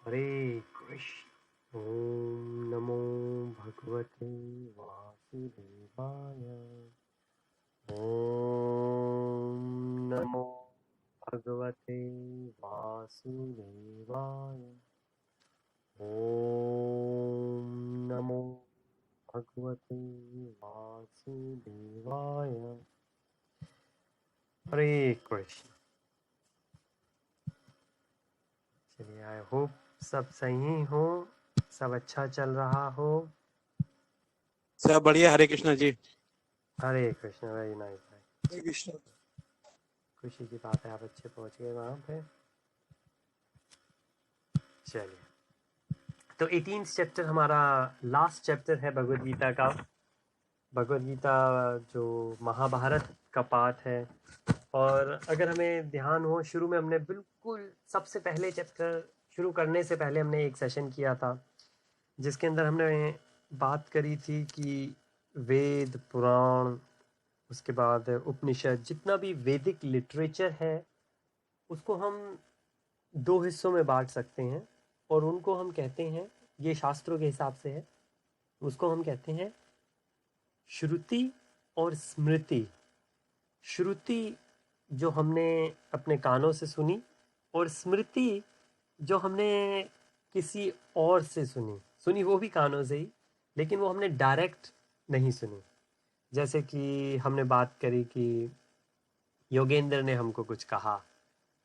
हरे कृष्ण। ओम नमो भगवते वासुदेवाय। ओम नमो भगवते वासुदेवाय। ओम नमो भगवते वासुदेवाय। हरे कृष्ण। चलिए, आई होप सब सही हो, सब अच्छा चल रहा हो। सब बढ़िया। हरे कृष्णा जी। हरे कृष्ण। Very nice. हरे कृष्णा। खुशी की बात है, आप अच्छे पहुंच गए वहाँ पे। चलिए, तो 18th चैप्टर हमारा लास्ट चैप्टर है भगवद गीता का। भगवद गीता जो महाभारत का पार्ट है। और अगर हमें ध्यान हो, शुरू में हमने बिल्कुल सबसे पहले चैप्टर शुरू करने से पहले हमने एक सेशन किया था जिसके अंदर हमने बात करी थी कि वेद पुराण, उसके बाद उपनिषद, जितना भी वैदिक लिटरेचर है उसको हम दो हिस्सों में बांट सकते हैं। और उनको हम कहते हैं, ये शास्त्रों के हिसाब से है, उसको हम कहते हैं श्रुति और स्मृति। श्रुति जो हमने अपने कानों से सुनी, और स्मृति जो हमने किसी और से सुनी। सुनी वो भी कानों से ही, लेकिन वो हमने डायरेक्ट नहीं सुनी। जैसे कि हमने बात करी कि योगेंद्र ने हमको कुछ कहा,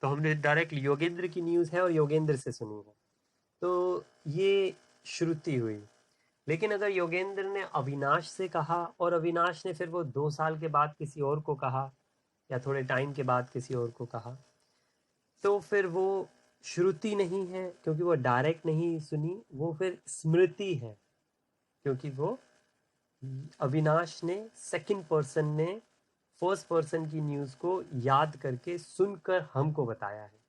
तो हमने डायरेक्ट योगेंद्र की न्यूज़ है और योगेंद्र से सुनी है, तो ये श्रुति हुई। लेकिन अगर योगेंद्र ने अविनाश से कहा और अविनाश ने फिर वो 2 साल के बाद किसी और को कहा, या थोड़े टाइम के बाद किसी और को कहा, तो फिर वो श्रुति नहीं है, क्योंकि वो डायरेक्ट नहीं सुनी, वो फिर स्मृति है, क्योंकि वो अविनाश ने सेकंड पर्सन ने फर्स्ट पर्सन की न्यूज़ को याद करके सुनकर हमको बताया है।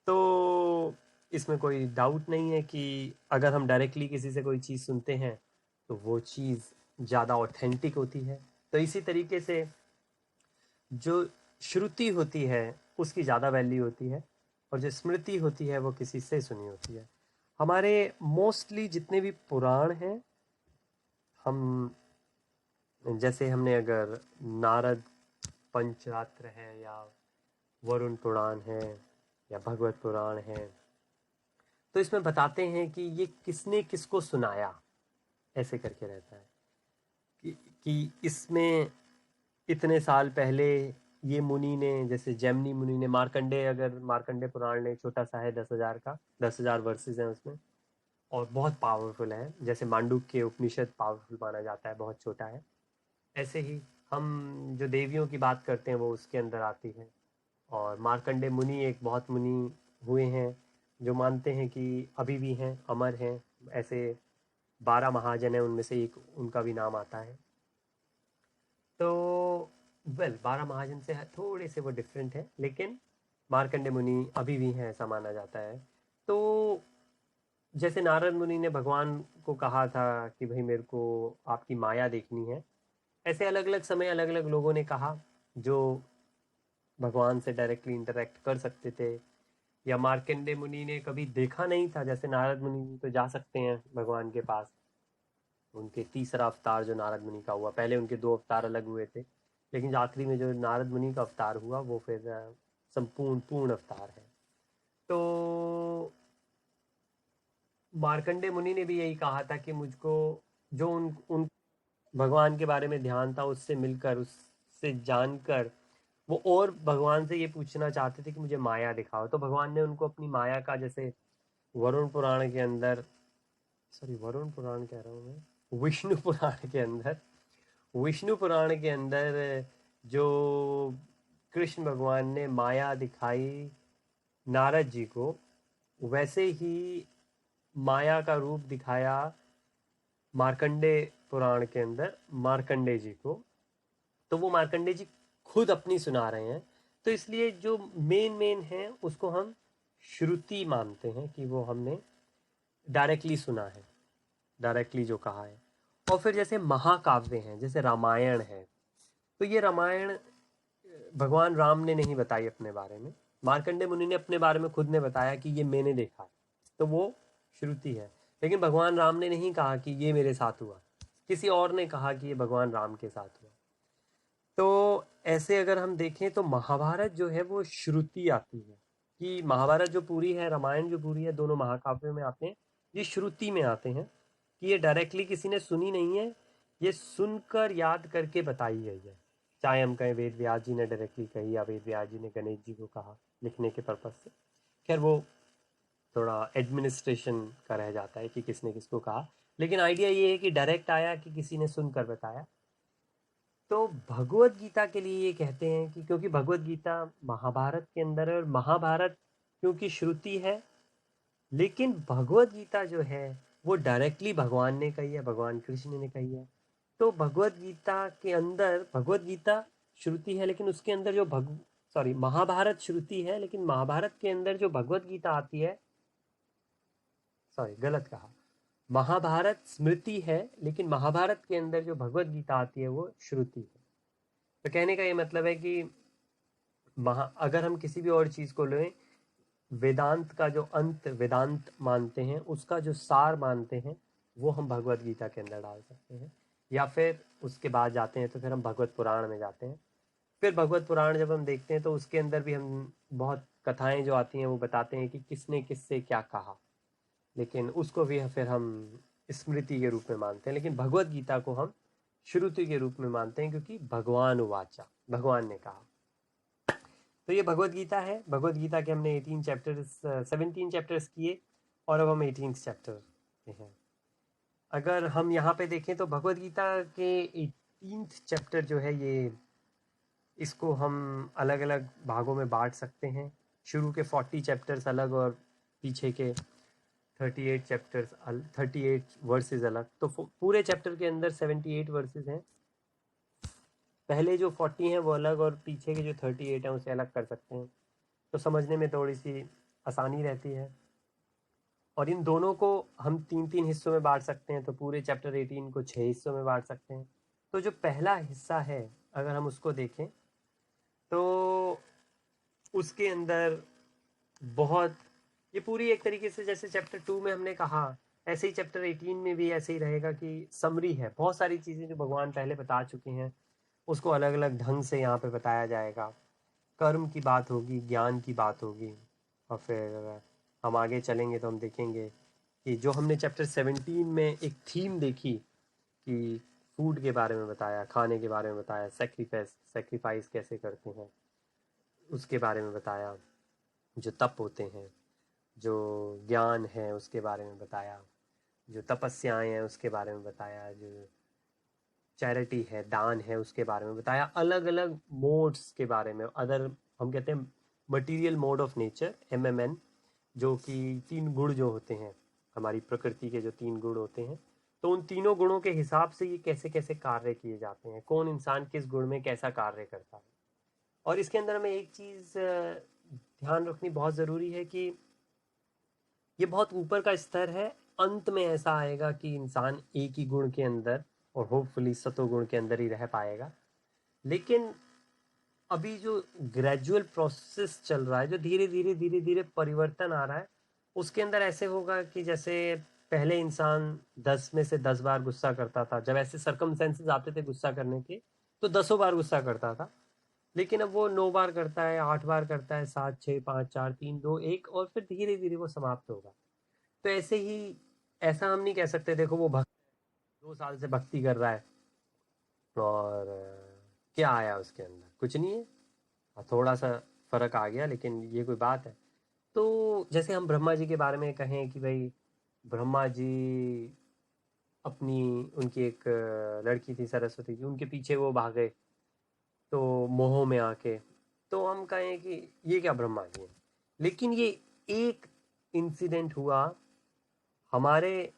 तो इसमें कोई डाउट नहीं है कि अगर हम डायरेक्टली किसी से कोई चीज़ सुनते हैं तो वो चीज़ ज़्यादा ऑथेंटिक होती है। तो इसी तरीके से जो श्रुति होती है उसकी ज़्यादा वैल्यू होती है, और जो स्मृति होती है वो किसी से सुनी होती है। हमारे मोस्टली जितने भी पुराण हैं, हम जैसे हमने अगर नारद पंचरात्र है, या वरुण पुराण है, या भगवत पुराण है, तो इसमें बताते हैं कि ये किसने किसको सुनाया, ऐसे करके रहता है कि, कि इसमें इतने साल पहले ये मुनि ने, जैसे जैमिनी मुनि ने, मार्कंडे, अगर मार्कंडे पुराण ने, छोटा सा है, 10,000 का, 10,000 वर्सेस हैं उसमें, और बहुत पावरफुल है। जैसे मांडुक्य उपनिषद पावरफुल माना जाता है, बहुत छोटा है। ऐसे ही हम जो देवियों की बात करते हैं वो उसके अंदर आती है। और मार्कंडे मुनि एक बहुत मुनि हुए हैं जो मानते हैं कि अभी भी हैं, अमर हैं। ऐसे 12 महाजन हैं, उनमें से एक उनका भी नाम आता है। तो 12 महाजन से थोड़े से वो डिफरेंट है, लेकिन मार्कंडे मुनि अभी भी हैं, ऐसा माना जाता है। तो जैसे नारद मुनि ने भगवान को कहा था कि भाई मेरे को आपकी माया देखनी है, ऐसे अलग अलग समय अलग अलग लोगों ने कहा जो भगवान से डायरेक्टली इंटरेक्ट कर सकते थे। या मार्कंडे मुनि ने कभी देखा नहीं था, जैसे नारद मुनि तो जा सकते हैं भगवान के पास। उनके तीसरा अवतार जो नारद मुनि का हुआ, पहले उनके 2 अवतार अलग हुए थे, लेकिन जो आखिरी में जो नारद मुनि का अवतार हुआ वो फिर संपूर्ण पूर्ण अवतार है। तो मार्कंडे मुनि ने भी यही कहा था कि मुझको जो उन भगवान के बारे में ध्यान था, उससे मिलकर, उससे जानकर, वो और भगवान से ये पूछना चाहते थे कि मुझे माया दिखाओ। तो भगवान ने उनको अपनी माया का, जैसे वरुण पुराण के अंदर, सॉरी वरुण पुराण कह रहा हूँ मैं, विष्णु पुराण के अंदर, विष्णु पुराण के अंदर जो कृष्ण भगवान ने माया दिखाई नारद जी को, वैसे ही माया का रूप दिखाया मार्कंडे पुराण के अंदर मार्कंडे जी को। तो वो मार्कंडे जी खुद अपनी सुना रहे हैं। तो इसलिए जो मेन मेन है उसको हम श्रुति मानते हैं कि वो हमने डायरेक्टली सुना है, डायरेक्टली जो कहा है। और फिर जैसे महाकाव्य हैं, जैसे रामायण है, तो ये रामायण भगवान राम ने नहीं बताई अपने बारे में, मार्कंडे मुनि ने अपने बारे में खुद ने बताया कि ये मैंने देखा है। तो वो श्रुति है। लेकिन भगवान राम ने नहीं कहा कि ये मेरे साथ हुआ, किसी और ने कहा कि ये भगवान राम के साथ हुआ। तो ऐसे अगर हम देखें तो महाभारत जो है वो श्रुति आती है, कि महाभारत जो पूरी है, रामायण जो पूरी है, दोनों महाकाव्यों में आते हैं, ये श्रुति में आते हैं, कि ये डायरेक्टली किसी ने सुनी नहीं है, ये सुनकर याद करके बताई गई है। चाहे हम कहें वेद व्यास जी ने डायरेक्टली कही या वेद व्यास जी ने गणेश जी को कहा लिखने के पर्पज से, खैर वो थोड़ा एडमिनिस्ट्रेशन का रह जाता है कि किसने किसको कहा, लेकिन आइडिया ये है कि डायरेक्ट आया कि किसी ने सुनकर बताया। तो भगवत गीता के लिए ये कहते हैं कि क्योंकि भगवत गीता महाभारत के अंदर है, और महाभारत क्योंकि श्रुति है, लेकिन भगवत गीता जो है वो डायरेक्टली भगवान ने कही है, भगवान कृष्ण ने कही है। तो भगवत गीता के अंदर, भगवत गीता श्रुति है लेकिन उसके अंदर जो महाभारत श्रुति है, लेकिन महाभारत के अंदर जो भगवत गीता आती है, गलत कहा, महाभारत स्मृति है लेकिन महाभारत के अंदर जो भगवत गीता आती है वो श्रुति है। तो कहने का ये मतलब है कि अगर हम किसी भी और चीज को लें, वेदांत का जो अंत वेदांत मानते हैं, उसका जो सार मानते हैं, वो हम भगवत गीता के अंदर डाल सकते हैं। या फिर उसके बाद जाते हैं तो फिर हम भगवत पुराण में जाते हैं। फिर भगवत पुराण जब हम देखते हैं तो उसके अंदर भी हम बहुत कथाएं जो आती हैं वो बताते हैं कि किसने किससे क्या कहा, लेकिन उसको भी फिर हम स्मृति के रूप में मानते हैं। लेकिन भगवत गीता को हम श्रुति के रूप में मानते हैं, क्योंकि भगवान उवाचा, भगवान ने कहा। तो ये भगवत गीता है। भगवत गीता के हमने 17 चैप्टर्स किए और अब हम 18 चैप्टर पे हैं। अगर हम यहाँ पे देखें तो भगवत गीता के 18 चैप्टर जो है, ये इसको हम अलग अलग भागों में बांट सकते हैं। शुरू के 40 चैप्टर्स अलग और पीछे के 38 चैप्टर्स 38 वर्सेस अलग। तो पूरे चैप्टर के अंदर 78 वर्सेस हैं। पहले जो 40 हैं वो अलग और पीछे के जो 38 हैं उसे अलग कर सकते हैं, तो समझने में थोड़ी सी आसानी रहती है। और इन दोनों को हम 3-3 हिस्सों में बांट सकते हैं, तो पूरे चैप्टर 18 को 6 हिस्सों में बांट सकते हैं। तो जो पहला हिस्सा है अगर हम उसको देखें तो उसके अंदर बहुत, ये पूरी एक तरीके से जैसे चैप्टर 2 में हमने कहा, ऐसे ही चैप्टर 18 में भी ऐसे ही रहेगा कि समरी है। बहुत सारी चीज़ें जो भगवान पहले बता चुके हैं उसको अलग अलग ढंग से यहाँ पे बताया जाएगा। कर्म की बात होगी, ज्ञान की बात होगी, और फिर हम आगे चलेंगे तो हम देखेंगे कि जो हमने चैप्टर 17 में एक थीम देखी कि फूड के बारे में बताया, खाने के बारे में बताया, सेक्रीफाइस कैसे करते हैं उसके बारे में बताया, जो तप होते हैं, जो ज्ञान है उसके बारे में बताया, जो तपस्याएं हैं उसके बारे में बताया, जो चैरिटी है, दान है, उसके बारे में बताया, अलग अलग मोड्स के बारे में। अदर हम कहते हैं material mode of nature, MMN, जो कि 3 गुण जो होते हैं हमारी प्रकृति के, जो 3 गुण होते हैं, तो उन तीनों गुणों के हिसाब से ये कैसे कैसे कार्य किए जाते हैं, कौन इंसान किस गुण में कैसा कार्य करता है। और इसके अंदर हमें एक चीज़ ध्यान रखनी बहुत ज़रूरी है कि ये बहुत ऊपर का स्तर है। अंत में ऐसा आएगा कि इंसान एक ही गुण के अंदर और होपफुली सतोगुण के अंदर ही रह पाएगा। लेकिन अभी जो ग्रेजुअल प्रोसेस चल रहा है, जो धीरे धीरे परिवर्तन आ रहा है, उसके अंदर ऐसे होगा कि जैसे पहले इंसान 10 में से 10 बार गुस्सा करता था, जब ऐसे सर्कमस्टेंसेस आते थे गुस्सा करने के तो 10 बार गुस्सा करता था, लेकिन अब वो 9 बार करता है, 8 बार करता है, 7, 6, 5, 4, 3, 2, 1, और फिर धीरे धीरे वो समाप्त होगा। तो ऐसे ही, ऐसा हम नहीं कह सकते देखो वो 2 साल से भक्ति कर रहा है और क्या आया उसके अंदर, कुछ नहीं है, थोड़ा सा फर्क आ गया, लेकिन ये कोई बात है। तो जैसे हम ब्रह्मा जी के बारे में कहें कि भाई ब्रह्मा जी अपनी, उनकी एक लड़की थी सरस्वती जी, उनके पीछे वो भागे तो मोह में आके, तो हम कहें कि ये क्या ब्रह्मा जी है। लेकिन ये एक इंसिडेंट हुआ हमारे,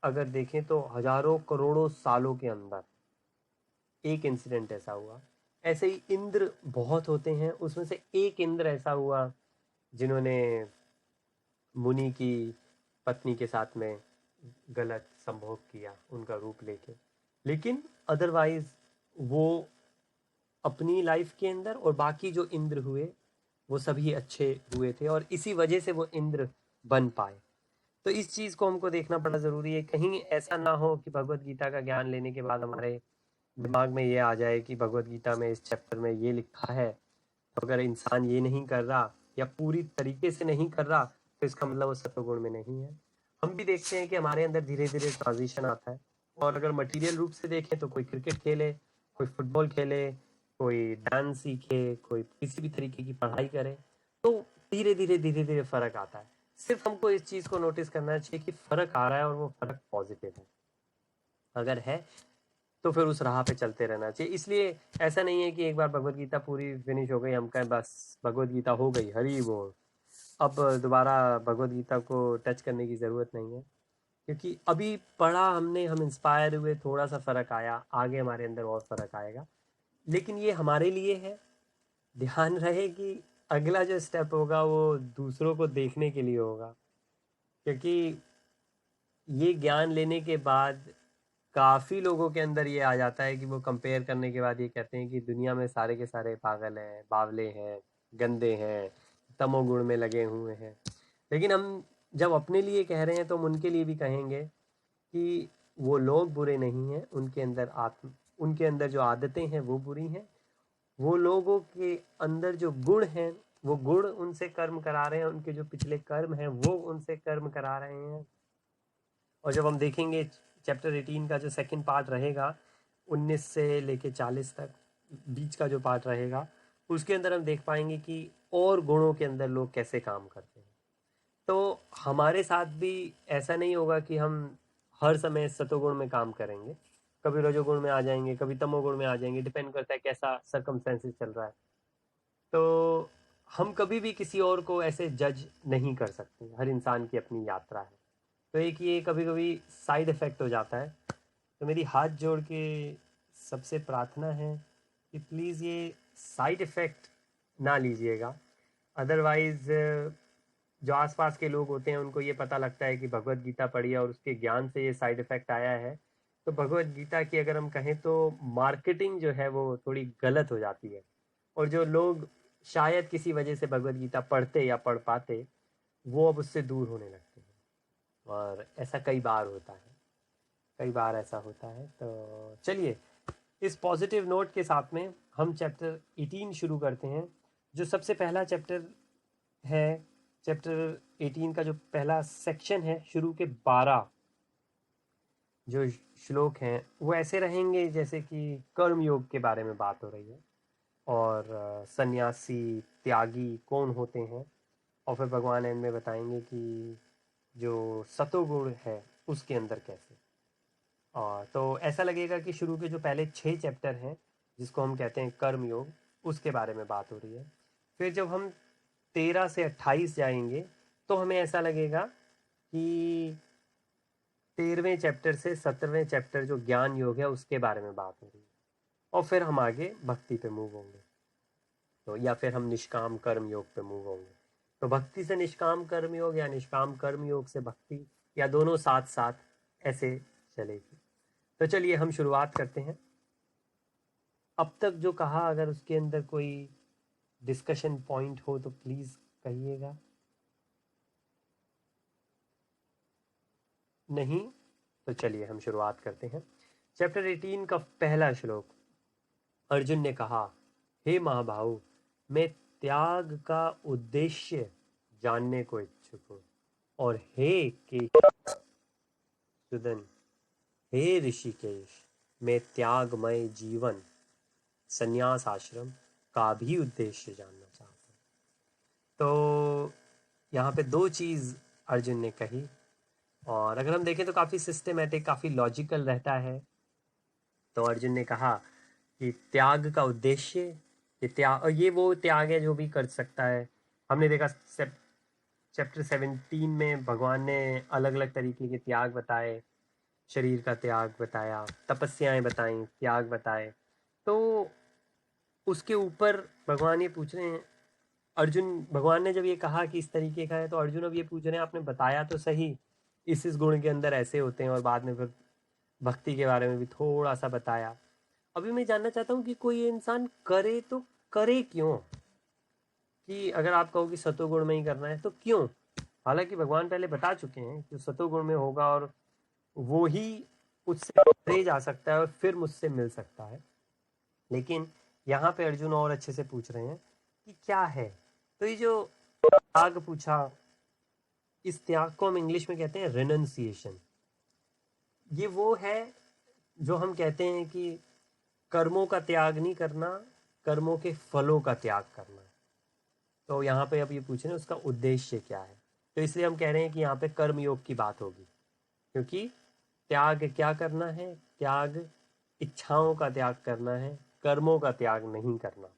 अगर देखें तो हजारों करोड़ों सालों के अंदर एक इंसिडेंट ऐसा हुआ। ऐसे ही इंद्र बहुत होते हैं, उसमें से एक इंद्र ऐसा हुआ जिन्होंने मुनि की पत्नी के साथ में गलत संभोग किया उनका रूप लेके, लेकिन अदरवाइज वो अपनी लाइफ के अंदर, और बाकी जो इंद्र हुए वो सभी अच्छे हुए थे और इसी वजह से वो इंद्र बन पाए। तो इस चीज़ को हमको देखना बड़ा ज़रूरी है। कहीं ऐसा ना हो कि भगवत गीता का ज्ञान लेने के बाद हमारे दिमाग में ये आ जाए कि भगवत गीता में इस चैप्टर में ये लिखा है, तो अगर इंसान ये नहीं कर रहा या पूरी तरीके से नहीं कर रहा तो इसका मतलब वो सत्वगुण में नहीं है। हम भी देखते हैं कि हमारे अंदर धीरे धीरे ट्रांजिशन आता है, और अगर मटेरियल रूप से देखें तो कोई क्रिकेट खेले, कोई फुटबॉल खेले, कोई डांस सीखे, कोई किसी भी तरीके की पढ़ाई करे, तो धीरे धीरे फर्क आता है। सिर्फ हमको इस चीज़ को नोटिस करना चाहिए कि फर्क आ रहा है और वो फर्क पॉजिटिव है। अगर है तो फिर उस राह पे चलते रहना चाहिए। इसलिए ऐसा नहीं है कि एक बार भगवत गीता पूरी फिनिश हो गई, हम कहें बस भगवत गीता हो गई, हरी बोल, अब दोबारा भगवत गीता को टच करने की ज़रूरत नहीं है। क्योंकि अभी पढ़ा हमने, हम इंस्पायर हुए, थोड़ा सा फ़र्क आया, आगे हमारे अंदर और फ़र्क आएगा। लेकिन ये हमारे लिए है। ध्यान रहे कि अगला जो स्टेप होगा वो दूसरों को देखने के लिए होगा। क्योंकि ये ज्ञान लेने के बाद काफ़ी लोगों के अंदर ये आ जाता है कि वो कंपेयर करने के बाद ये कहते हैं कि दुनिया में सारे के सारे पागल हैं, बावले हैं, गंदे हैं, तमोगुण में लगे हुए हैं। लेकिन हम जब अपने लिए कह रहे हैं तो हम उनके लिए भी कहेंगे कि वो लोग बुरे नहीं हैं, उनके अंदर जो आदतें हैं वो बुरी हैं। वो लोगों के अंदर जो गुण हैं, वो गुण उनसे कर्म करा रहे हैं, उनके जो पिछले कर्म हैं वो उनसे कर्म करा रहे हैं। और जब हम देखेंगे चैप्टर 18 का जो सेकंड पार्ट रहेगा, 19 से लेके 40 तक बीच का जो पार्ट रहेगा, उसके अंदर हम देख पाएंगे कि और गुणों के अंदर लोग कैसे काम करते हैं। तो हमारे साथ भी ऐसा नहीं होगा कि हम हर समय सतोगुण में काम करेंगे, कभी रजोगुण में आ जाएंगे, कभी तमोगुण में आ जाएंगे, डिपेंड करता है कैसा सर्कमस्टेंसेस चल रहा है। तो हम कभी भी किसी और को ऐसे जज नहीं कर सकते, हर इंसान की अपनी यात्रा है। तो एक ये कभी कभी साइड इफ़ेक्ट हो जाता है। तो मेरी हाथ जोड़ के सबसे प्रार्थना है कि प्लीज़ ये साइड इफ़ेक्ट ना लीजिएगा। अदरवाइज़ जो आसपास के लोग होते हैं उनको ये पता लगता है कि भगवत गीता पढ़ी है और उसके ज्ञान से ये साइड इफ़ेक्ट आया है, तो भगवत गीता की अगर हम कहें तो मार्केटिंग जो है वो थोड़ी गलत हो जाती है। और जो लोग शायद किसी वजह से भगवत गीता पढ़ते या पढ़ पाते, वो अब उससे दूर होने लगते हैं। और ऐसा कई बार होता है, कई बार ऐसा होता है। तो चलिए इस पॉजिटिव नोट के साथ में हम चैप्टर 18 शुरू करते हैं। जो सबसे पहला चैप्टर है, चैप्टर 18 का जो पहला सेक्शन है, शुरू के 12 जो श्लोक हैं वो ऐसे रहेंगे जैसे कि कर्म योग के बारे में बात हो रही है, और सन्यासी त्यागी कौन होते हैं, और फिर भगवान एंड में बताएंगे कि जो सतोगुण है उसके अंदर कैसे। और तो ऐसा लगेगा कि शुरू के जो पहले 6 चैप्टर हैं जिसको हम कहते हैं कर्म योग, उसके बारे में बात हो रही है। फिर जब हम 13 से 28 जाएंगे तो हमें ऐसा लगेगा कि 13वें चैप्टर से 17वें चैप्टर जो ज्ञान योग है उसके बारे में बात हो रही है। और फिर हम आगे भक्ति पे मूव होंगे, तो या फिर हम निष्काम कर्म योग पे मूव होंगे। तो भक्ति से निष्काम कर्म योग या निष्काम कर्म योग से भक्ति, या दोनों साथ साथ ऐसे चलेगी। तो चलिए हम शुरुआत करते हैं। अब तक जो कहा अगर उसके अंदर कोई डिस्कशन पॉइंट हो तो प्लीज़ कहिएगा। नहीं तो चलिए हम शुरुआत करते हैं। चैप्टर 18 का पहला श्लोक। अर्जुन ने कहा, हे महाभाव, मैं त्याग का उद्देश्य जानने को इच्छुक हूँ। और हे केशुदन, हे ऋषिकेश, मैं त्यागमय जीवन, संन्यास आश्रम का भी उद्देश्य जानना चाहता हूँ। तो यहाँ पे 2 चीज़ अर्जुन ने कही, और अगर हम देखें तो काफ़ी सिस्टमेटिक, काफ़ी लॉजिकल रहता है। तो अर्जुन ने कहा कि त्याग का उद्देश्य, ये त्याग, और ये वो त्याग है जो भी कर सकता है। हमने देखा चैप्टर 17 में भगवान ने अलग अलग तरीके के त्याग बताए, शरीर का त्याग बताया, तपस्याएं बताई, त्याग बताए। तो उसके ऊपर भगवान ये पूछ रहे हैं, अर्जुन, भगवान ने जब ये कहा कि इस तरीके का है, तो अर्जुन अब ये पूछ रहे हैं आपने बताया तो सही इस गुण के अंदर ऐसे होते हैं, और बाद में फिर भक्ति के बारे में भी थोड़ा सा बताया। अभी मैं जानना चाहता हूँ कि कोई इंसान करे तो करे क्यों? कि अगर आप कहो कि सतोगुण में ही करना है तो क्यों? हालांकि भगवान पहले बता चुके हैं कि सतोगुण में होगा और वो ही उससे परे जा सकता है और फिर मुझसे मिल सकता है। लेकिन यहाँ पे अर्जुन और अच्छे से पूछ रहे हैं कि क्या है। तो ये जो त्याग पूछा, इस त्याग को हम इंग्लिश में कहते हैं रेनन्सिएशन। ये वो है जो हम कहते हैं कि कर्मों का त्याग नहीं करना, कर्मों के फलों का त्याग करना। तो यहाँ पे अब ये पूछ रहे हैं उसका उद्देश्य क्या है। तो इसलिए हम कह रहे हैं कि यहाँ पे कर्म योग की बात होगी, क्योंकि त्याग क्या करना है, त्याग इच्छाओं का त्याग करना है, कर्मों का त्याग नहीं करना।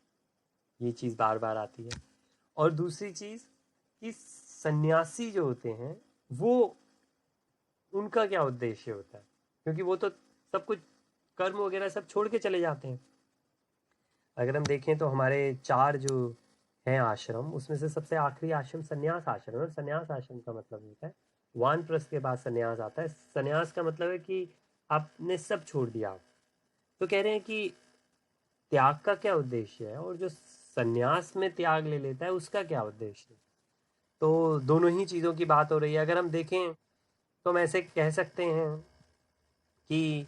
ये चीज़ बार बार आती है। और दूसरी चीज़ कि सन्यासी जो होते हैं वो, उनका क्या उद्देश्य होता है, क्योंकि वो तो सब कुछ कर्म वगैरह सब छोड़ के चले जाते हैं। अगर हम देखें तो हमारे 4 जो हैं आश्रम, उसमें से सबसे आखिरी आश्रम सन्यास आश्रम है। और सन्यास आश्रम का मतलब होता है वानप्रस्थ के बाद सन्यास आता है। सन्यास का मतलब है कि आपने सब छोड़ दिया। तो कह रहे हैं कि त्याग का क्या उद्देश्य है और जो सन्यास में त्याग ले लेता है उसका क्या उद्देश्य है। तो दोनों ही चीज़ों की बात हो रही है। अगर हम देखें तो हम ऐसे कह सकते हैं कि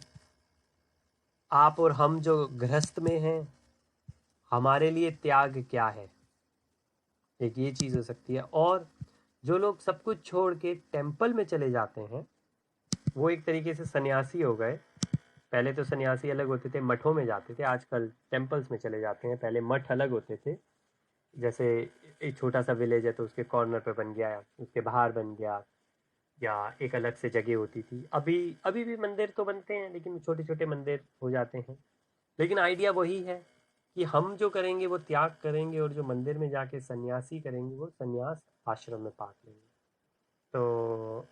आप और हम जो गृहस्थ में हैं, हमारे लिए त्याग क्या है, एक ये चीज़ हो सकती है। और जो लोग सब कुछ छोड़ के टेम्पल में चले जाते हैं, वो एक तरीके से सन्यासी हो गए। पहले तो सन्यासी अलग होते थे, मठों में जाते थे, आजकल टेम्पल्स में चले जाते हैं। पहले मठ अलग होते थे, जैसे एक छोटा सा विलेज है तो उसके कॉर्नर पे बन गया, उसके बाहर बन गया, या एक अलग से जगह होती थी। अभी अभी भी मंदिर तो बनते हैं, लेकिन छोटे छोटे मंदिर हो जाते हैं। लेकिन आइडिया वही है कि हम जो करेंगे वो त्याग करेंगे, और जो मंदिर में जाके सन्यासी करेंगे वो सन्यास आश्रम में पाठ लेंगे। तो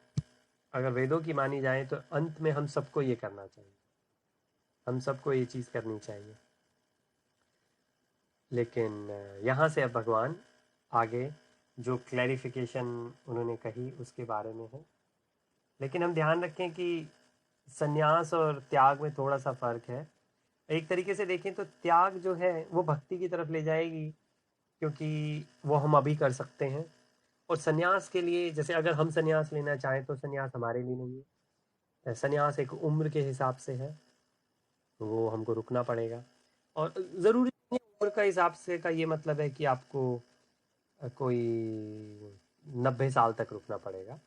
अगर वेदों की मानी जाए तो अंत में हम सबको ये करना चाहिए, हम सबको ये चीज़ करनी चाहिए। लेकिन यहाँ से अब भगवान आगे जो क्लैरिफिकेशन उन्होंने कही उसके बारे में है। लेकिन हम ध्यान रखें कि संन्यास और त्याग में थोड़ा सा फ़र्क है। एक तरीके से देखें तो त्याग जो है वो भक्ति की तरफ ले जाएगी, क्योंकि वो हम अभी कर सकते हैं। और संन्यास के लिए, जैसे अगर हम संन्यास लेना चाहें तो संन्यास हमारे लिए नहीं है। संन्यास एक उम्र के हिसाब से है, वो हमको रुकना पड़ेगा। और ज़रूरी नहीं है उम्र का हिसाब से का ये मतलब है कि आपको कोई 90 साल तक रुकना पड़ेगा।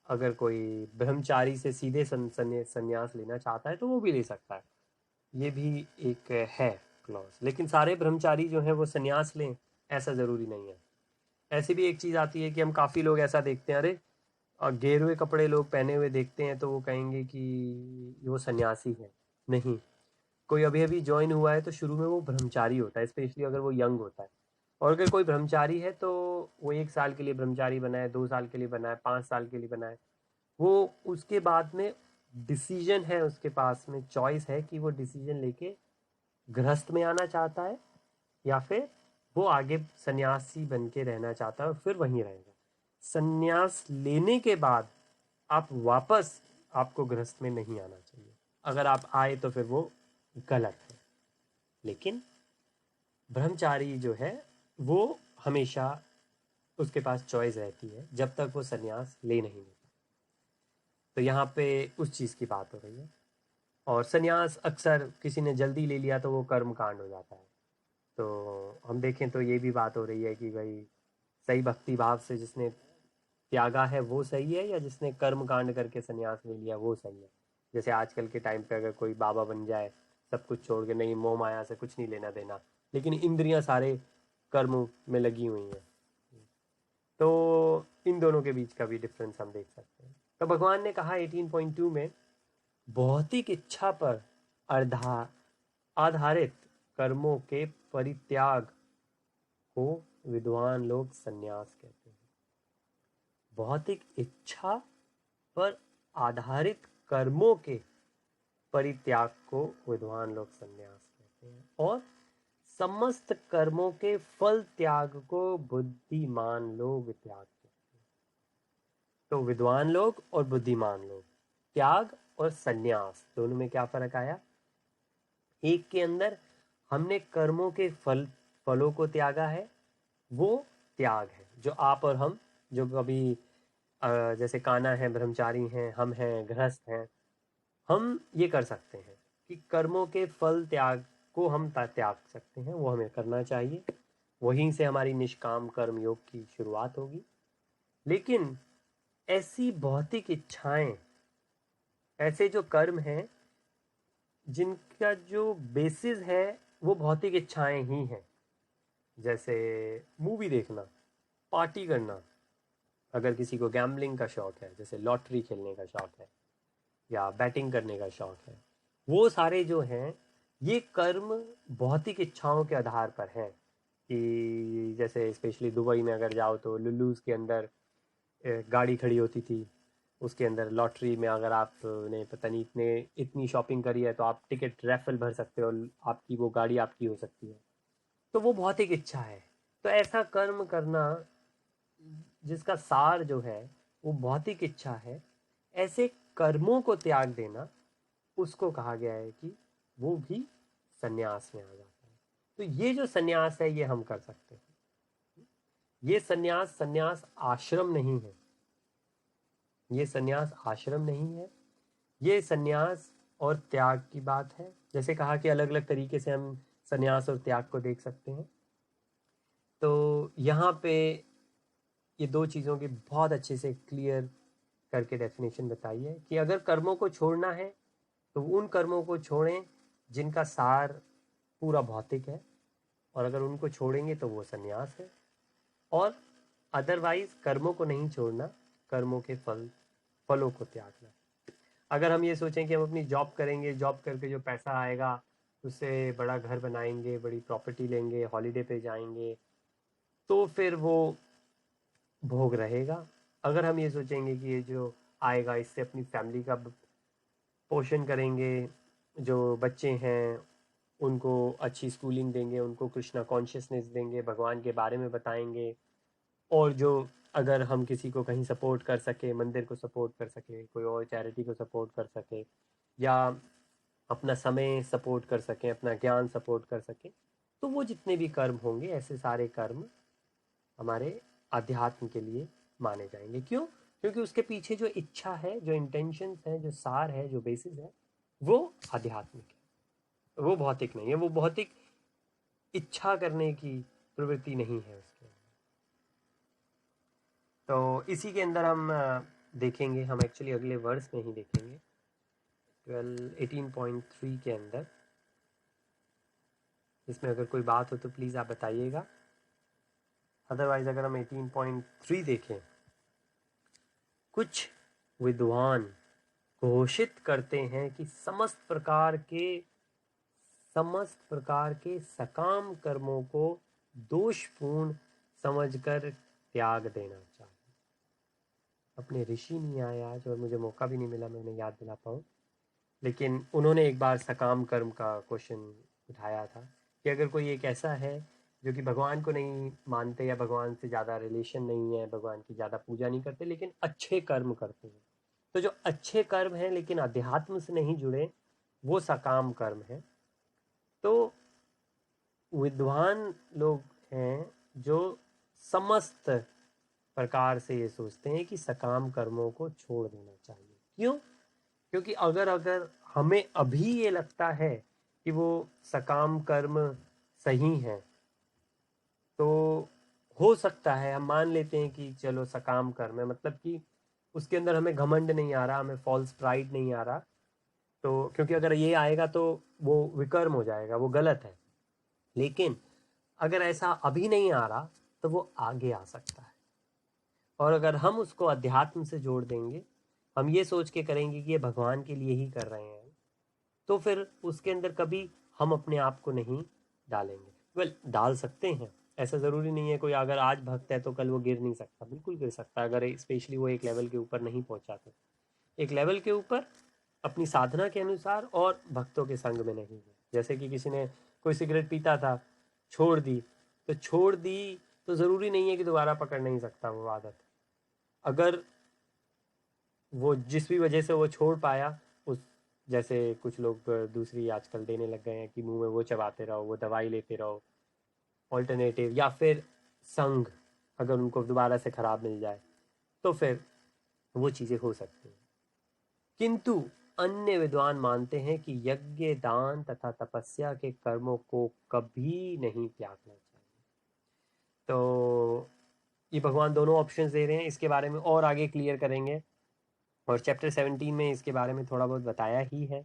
अगर कोई ब्रह्मचारी से सीधे संन्यास लेना चाहता है तो वो भी ले सकता है, ये भी एक है क्लॉज। लेकिन सारे ब्रह्मचारी जो हैं वो संन्यास लें ऐसा ज़रूरी नहीं है। ऐसी भी एक चीज़ आती है कि हम काफ़ी लोग ऐसा देखते हैं, अरे गेरुए कपड़े लोग पहने हुए देखते हैं तो वो कहेंगे कि वो सन्यासी है। नहीं, कोई अभी अभी ज्वाइन हुआ है तो शुरू में वो ब्रह्मचारी होता है, स्पेशली अगर वो यंग होता है। और अगर कोई ब्रह्मचारी है तो वो 1 साल के लिए ब्रह्मचारी बना है, 2 साल के लिए बना है, 5 साल के लिए बना है। वो उसके बाद में डिसीजन है उसके पास में, चॉइस है कि वो डिसीजन लेके गृहस्थ में आना चाहता है या फिर वो आगे सन्यासी बन के रहना चाहता है और फिर वहीं रहेगा। सन्यास लेने के बाद आप वापस, आपको गृहस्थ में नहीं आना चाहिए। अगर आप आए तो फिर वो गलत है। लेकिन ब्रह्मचारी जो है वो हमेशा उसके पास चॉइस रहती है जब तक वो सन्यास ले नहीं लेता। तो यहाँ पे उस चीज़ की बात हो रही है। और सन्यास अक्सर किसी ने जल्दी ले लिया तो वो कर्म कांड हो जाता है। तो हम देखें तो ये भी बात हो रही है कि भाई सही भक्ति भाव से जिसने त्यागा है वो सही है, या जिसने कर्म कांड करके सन्यास ले लिया वो सही है। जैसे आजकल के टाइम पे अगर कोई बाबा बन जाए, सब कुछ छोड़ के, नहीं मोह माया से कुछ नहीं लेना देना, लेकिन इंद्रियां सारे कर्म में लगी हुई हैं, तो इन दोनों के बीच का भी डिफरेंस हम देख सकते हैं। तो भगवान ने कहा 18.2 में, भौतिक इच्छा पर अर्धा आधारित कर्मों के परित्याग को विद्वान लोग संन्यास कहते हैं। भौतिक इच्छा पर आधारित कर्मों के परित्याग को विद्वान लोग संन्यास कहते हैं। और समस्त कर्मों के फल त्याग को बुद्धिमान लोग त्याग कहते हैं। तो विद्वान लोग और बुद्धिमान लोग, त्याग और संन्यास दोनों में क्या फर्क आया। एक के अंदर हमने कर्मों के फलों को त्यागा है, वो त्याग है। जो आप और हम जो कभी जैसे कान्हा है, ब्रह्मचारी हैं, हम हैं, गृहस्थ हैं, हम ये कर सकते हैं कि कर्मों के फल त्याग को हम त्याग सकते हैं, वो हमें करना चाहिए। वहीं से हमारी निष्काम कर्म योग की शुरुआत होगी। लेकिन ऐसी भौतिक इच्छाएं, ऐसे जो कर्म हैं जिनका जो बेसिस है वो भौतिक इच्छाएं ही हैं, जैसे मूवी देखना, पार्टी करना, अगर किसी को गैम्बलिंग का शौक है, जैसे लॉटरी खेलने का शौक है या बैटिंग करने का शौक है, वो सारे जो हैं ये कर्म भौतिक इच्छाओं के आधार पर हैं। कि जैसे स्पेशली दुबई में अगर जाओ तो लुल्लूज़ के अंदर गाड़ी खड़ी होती थी, उसके अंदर लॉटरी में अगर आपने पता नहीं इतनी शॉपिंग करी है तो आप टिकट रैफल भर सकते हो, आपकी वो गाड़ी आपकी हो सकती है। तो वो भौतिक इच्छा है। तो ऐसा कर्म करना जिसका सार जो है वो भौतिक इच्छा है, ऐसे कर्मों को त्याग देना, उसको कहा गया है कि वो भी संन्यास में आ जाता है। तो ये जो संन्यास है ये हम कर सकते हैं। ये संन्यास संन्यास आश्रम नहीं है, ये संन्यास आश्रम नहीं है, ये संन्यास और त्याग की बात है। जैसे कहा कि अलग अलग तरीके से हम संन्यास और त्याग को देख सकते हैं। तो यहाँ पे ये दो चीज़ों की बहुत अच्छे से क्लियर करके डेफिनेशन बताई है कि अगर कर्मों को छोड़ना है तो उन कर्मों को छोड़ें जिनका सार पूरा भौतिक है, और अगर उनको छोड़ेंगे तो वो संन्यास है। और अदरवाइज कर्मों को नहीं छोड़ना, कर्मों के फलों को त्यागना। अगर हम ये सोचें कि हम अपनी जॉब करेंगे, जॉब करके जो पैसा आएगा उससे बड़ा घर बनाएंगे, बड़ी प्रॉपर्टी लेंगे, हॉलीडे पे जाएंगे, तो फिर वो भोग रहेगा। अगर हम ये सोचेंगे कि ये जो आएगा इससे अपनी फैमिली का पोषण करेंगे, जो बच्चे हैं उनको अच्छी स्कूलिंग देंगे, उनको कृष्णा कॉन्शियसनेस देंगे, भगवान के बारे में बताएंगे, और जो अगर हम किसी को कहीं सपोर्ट कर सके, मंदिर को सपोर्ट कर सके, कोई और चैरिटी को सपोर्ट कर सके, या अपना समय सपोर्ट कर सकें, अपना ज्ञान सपोर्ट कर सकें, तो वो जितने भी कर्म होंगे ऐसे सारे कर्म हमारे अध्यात्म के लिए माने जाएंगे। क्यों? क्योंकि उसके पीछे जो इच्छा है, जो इंटेंशंस है, जो सार है, जो बेसिस है, वो आध्यात्मिक है, वो भौतिक नहीं है। वो भौतिक इच्छा करने की प्रवृत्ति नहीं है उसके। तो इसी के अंदर हम देखेंगे, हम एक्चुअली अगले वर्स में ही देखेंगे 18.3 के अंदर। इसमें अगर कोई बात हो तो प्लीज़ आप बताइएगा, अदरवाइज अगर हम 18.3 देखें, कुछ विद्वान घोषित करते हैं कि समस्त प्रकार के सकाम कर्मों को दोषपूर्ण समझकर त्याग देना चाहिए। अपने ऋषि नहीं आए आज और मुझे मौका भी नहीं मिला मैं उन्हें याद दिला पाऊँ, लेकिन उन्होंने एक बार सकाम कर्म का क्वेश्चन उठाया था कि अगर कोई एक ऐसा है जो कि भगवान को नहीं मानते या भगवान से ज़्यादा रिलेशन नहीं है, भगवान की ज़्यादा पूजा नहीं करते, लेकिन अच्छे कर्म करते हैं, तो जो अच्छे कर्म हैं लेकिन अध्यात्म से नहीं जुड़े, वो सकाम कर्म है। तो विद्वान लोग हैं जो समस्त प्रकार से ये सोचते हैं कि सकाम कर्मों को छोड़ देना चाहिए। क्यों? क्योंकि अगर अगर हमें अभी ये लगता है कि वो सकाम कर्म सही है, तो हो सकता है हम मान लेते हैं कि चलो सकाम कर्म है, मतलब कि उसके अंदर हमें घमंड नहीं आ रहा, हमें फॉल्स प्राइड नहीं आ रहा, तो क्योंकि अगर ये आएगा तो वो विकर्म हो जाएगा, वो गलत है। लेकिन अगर ऐसा अभी नहीं आ रहा तो वो आगे आ सकता है, और अगर हम उसको अध्यात्म से जोड़ देंगे, हम ये सोच के करेंगे कि ये भगवान के लिए ही कर रहे हैं, तो फिर उसके अंदर कभी हम अपने आप को नहीं डालेंगे। डाल सकते हैं, ऐसा ज़रूरी नहीं है। कोई अगर आज भक्त है तो कल वो गिर नहीं सकता, बिल्कुल गिर सकता है, अगर स्पेशली वो एक लेवल के ऊपर नहीं पहुंचा तो। एक लेवल के ऊपर अपनी साधना के अनुसार और भक्तों के संग में नहीं है। जैसे कि किसी ने कोई सिगरेट पीता था, छोड़ दी, तो छोड़ दी तो ज़रूरी नहीं है कि दोबारा पकड़ नहीं सकता वो आदत। अगर वो जिस भी वजह से वो छोड़ पाया, उस जैसे कुछ लोग दूसरी आजकल देने लग गए हैं कि मुंह में वो चबाते रहो, वो दवाई लेते रहो, ऑल्टरनेटिव, या फिर संग, अगर उनको दोबारा से ख़राब मिल जाए तो फिर वो चीज़ें हो सकती हैं। किंतु अन्य विद्वान मानते हैं कि यज्ञ, दान तथा तपस्या के कर्मों को कभी नहीं त्यागना चाहिए। तो ये भगवान दोनों ऑप्शंस दे रहे हैं, इसके बारे में और आगे क्लियर करेंगे और चैप्टर 17 में इसके बारे में थोड़ा बहुत बताया ही है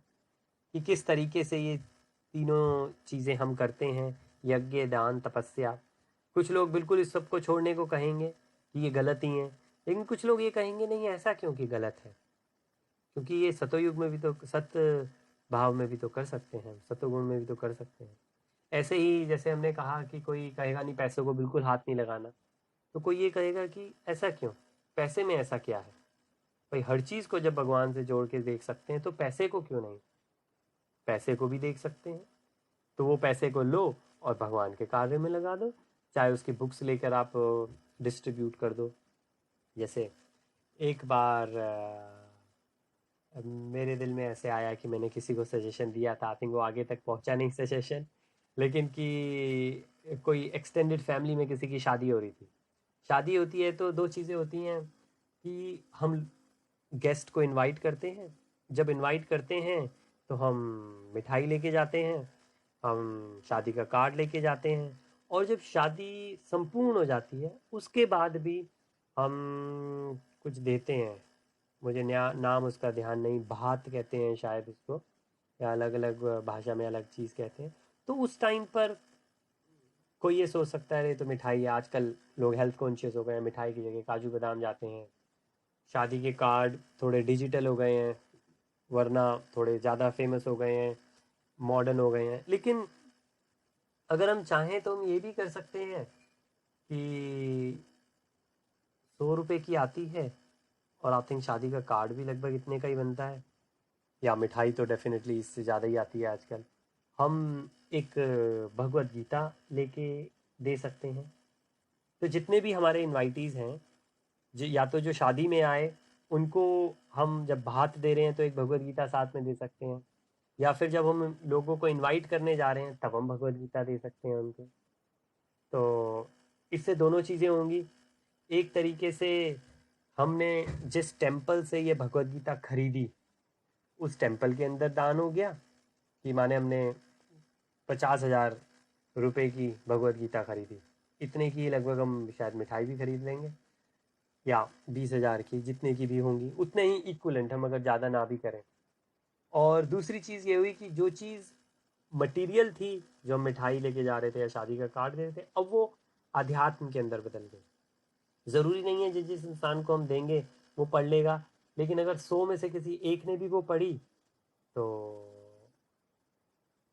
कि किस तरीके से ये तीनों चीज़ें हम करते हैं, यज्ञ, दान, तपस्या। कुछ लोग बिल्कुल इस सब को छोड़ने को कहेंगे कि ये गलत ही है, लेकिन कुछ लोग ये कहेंगे नहीं ऐसा क्यों कि गलत है, क्योंकि ये सतयुग में भी तो, सत्य भाव में भी तो कर सकते हैं, सतोगुण में भी तो कर सकते हैं। ऐसे ही जैसे हमने कहा कि कोई कहेगा नहीं पैसों को बिल्कुल हाथ नहीं लगाना, तो कोई ये कहेगा कि ऐसा क्यों, पैसे में ऐसा क्या है। भाई हर चीज़ को जब भगवान से जोड़ के देख सकते हैं तो पैसे को क्यों नहीं, पैसे को भी देख सकते हैं। तो वो पैसे को लो और भगवान के कार्य में लगा दो, चाहे उसकी बुक्स लेकर आप डिस्ट्रीब्यूट कर दो। जैसे एक बार मेरे दिल में ऐसे आया कि मैंने किसी को सजेशन दिया था, आई थिंक वो आगे तक पहुंचा नहीं सजेशन, लेकिन कि कोई एक्सटेंडेड फैमिली में किसी की शादी हो रही थी। शादी होती है तो दो चीज़ें होती हैं कि हम गेस्ट को इनवाइट करते हैं, जब इनवाइट करते हैं तो हम मिठाई लेके जाते हैं, हम शादी का कार्ड लेके जाते हैं, और जब शादी संपूर्ण हो जाती है उसके बाद भी हम कुछ देते हैं। मुझे नाम उसका ध्यान नहीं, भात कहते हैं शायद उसको, या अलग अलग भाषा में अलग चीज़ कहते हैं। तो उस टाइम पर कोई ये सोच सकता है अरे तो मिठाई है, आजकल लोग हेल्थ कॉन्शियस हो गए हैं, मिठाई की जगह काजू बादाम जाते हैं, शादी के कार्ड थोड़े डिजिटल हो गए हैं, वरना थोड़े ज़्यादा फेमस हो गए हैं, मॉडर्न हो गए हैं। लेकिन अगर हम चाहें तो हम ये भी कर सकते हैं कि 100 रुपये की आती है और आई थिंक शादी का कार्ड भी लगभग इतने का ही बनता है, या मिठाई तो डेफिनेटली इससे ज़्यादा ही आती है आजकल। हम एक भगवत गीता लेके दे सकते हैं। तो जितने भी हमारे इनवाइटीज़ हैं, या तो जो शादी में आए उनको हम जब भात दे रहे हैं तो एक भगवत गीता साथ में दे सकते हैं, या फिर जब हम लोगों को इनवाइट करने जा रहे हैं तब हम भगवत गीता दे सकते हैं उनको। तो इससे दोनों चीज़ें होंगी। एक तरीके से हमने जिस टेम्पल से ये भगवत गीता खरीदी उस टेम्पल के अंदर दान हो गया, कि माने हमने 50,000 रुपये की भगवत गीता खरीदी, इतने की लगभग हम शायद मिठाई भी खरीद लेंगे, या 20,000 की, जितने की भी होंगी उतने ही इक्वलेंट हम अगर ज़्यादा ना भी करें। और दूसरी चीज़ ये हुई कि जो चीज़ मटेरियल थी, जो हम मिठाई लेके जा रहे थे या शादी का कार्ड दे रहे थे, अब वो अध्यात्म के अंदर बदल गई। ज़रूरी नहीं है जिस इंसान को हम देंगे वो पढ़ लेगा, लेकिन अगर 100 में से किसी एक ने भी वो पढ़ी तो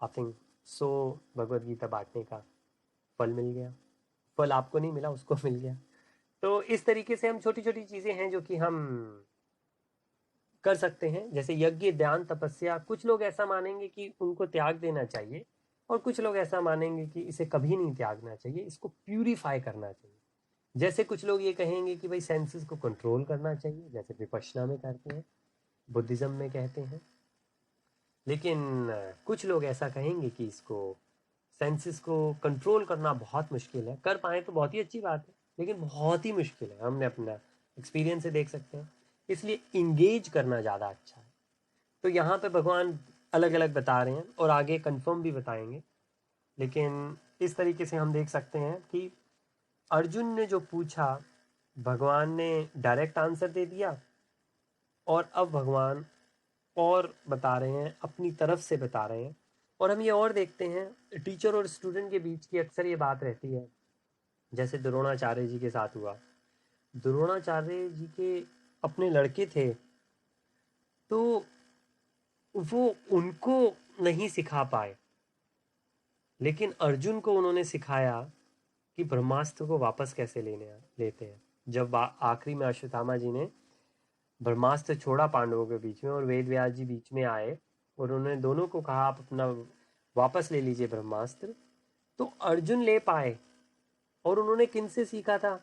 आई थिंक 100 भगवत गीता बांटने का फल मिल गया। फल आपको नहीं मिला, उसको मिल गया। तो इस तरीके से हम छोटी छोटी चीज़ें हैं जो कि हम कर सकते हैं, जैसे यज्ञ, ध्यान, तपस्या। कुछ लोग ऐसा मानेंगे कि उनको त्याग देना चाहिए, और कुछ लोग ऐसा मानेंगे कि इसे कभी नहीं त्यागना चाहिए, इसको प्यूरिफाई करना चाहिए। जैसे कुछ लोग ये कहेंगे कि भाई सेंसेस को कंट्रोल करना चाहिए, जैसे विपश्यना में करते हैं, बुद्धिज्म में कहते हैं। लेकिन कुछ लोग ऐसा कहेंगे कि इसको, सेंसेस को कंट्रोल करना बहुत मुश्किल है, कर पाए तो बहुत ही अच्छी बात है, लेकिन बहुत ही मुश्किल है, हमने अपना एक्सपीरियंस से देख सकते हैं। इसलिए इंगेज करना ज़्यादा अच्छा है। तो यहाँ पे भगवान अलग अलग बता रहे हैं और आगे कंफर्म भी बताएंगे, लेकिन इस तरीके से हम देख सकते हैं कि अर्जुन ने जो पूछा भगवान ने डायरेक्ट आंसर दे दिया, और अब भगवान और बता रहे हैं, अपनी तरफ से बता रहे हैं। और हम ये और देखते हैं टीचर और स्टूडेंट के बीच की अक्सर ये बात रहती है, जैसे द्रोणाचार्य जी के साथ हुआ। द्रोणाचार्य जी के अपने लड़के थे, तो वो उनको नहीं सिखा पाए, लेकिन अर्जुन को उन्होंने सिखाया कि ब्रह्मास्त्र को वापस कैसे लेते हैं। जब आखिरी में अश्वत्थामा जी ने ब्रह्मास्त्र छोड़ा पांडवों के बीच में और वेद व्यास जी बीच में आए और उन्होंने दोनों को कहा आप अपना वापस ले लीजिए ब्रह्मास्त्र, तो अर्जुन ले पाए। और उन्होंने किन से सीखा था?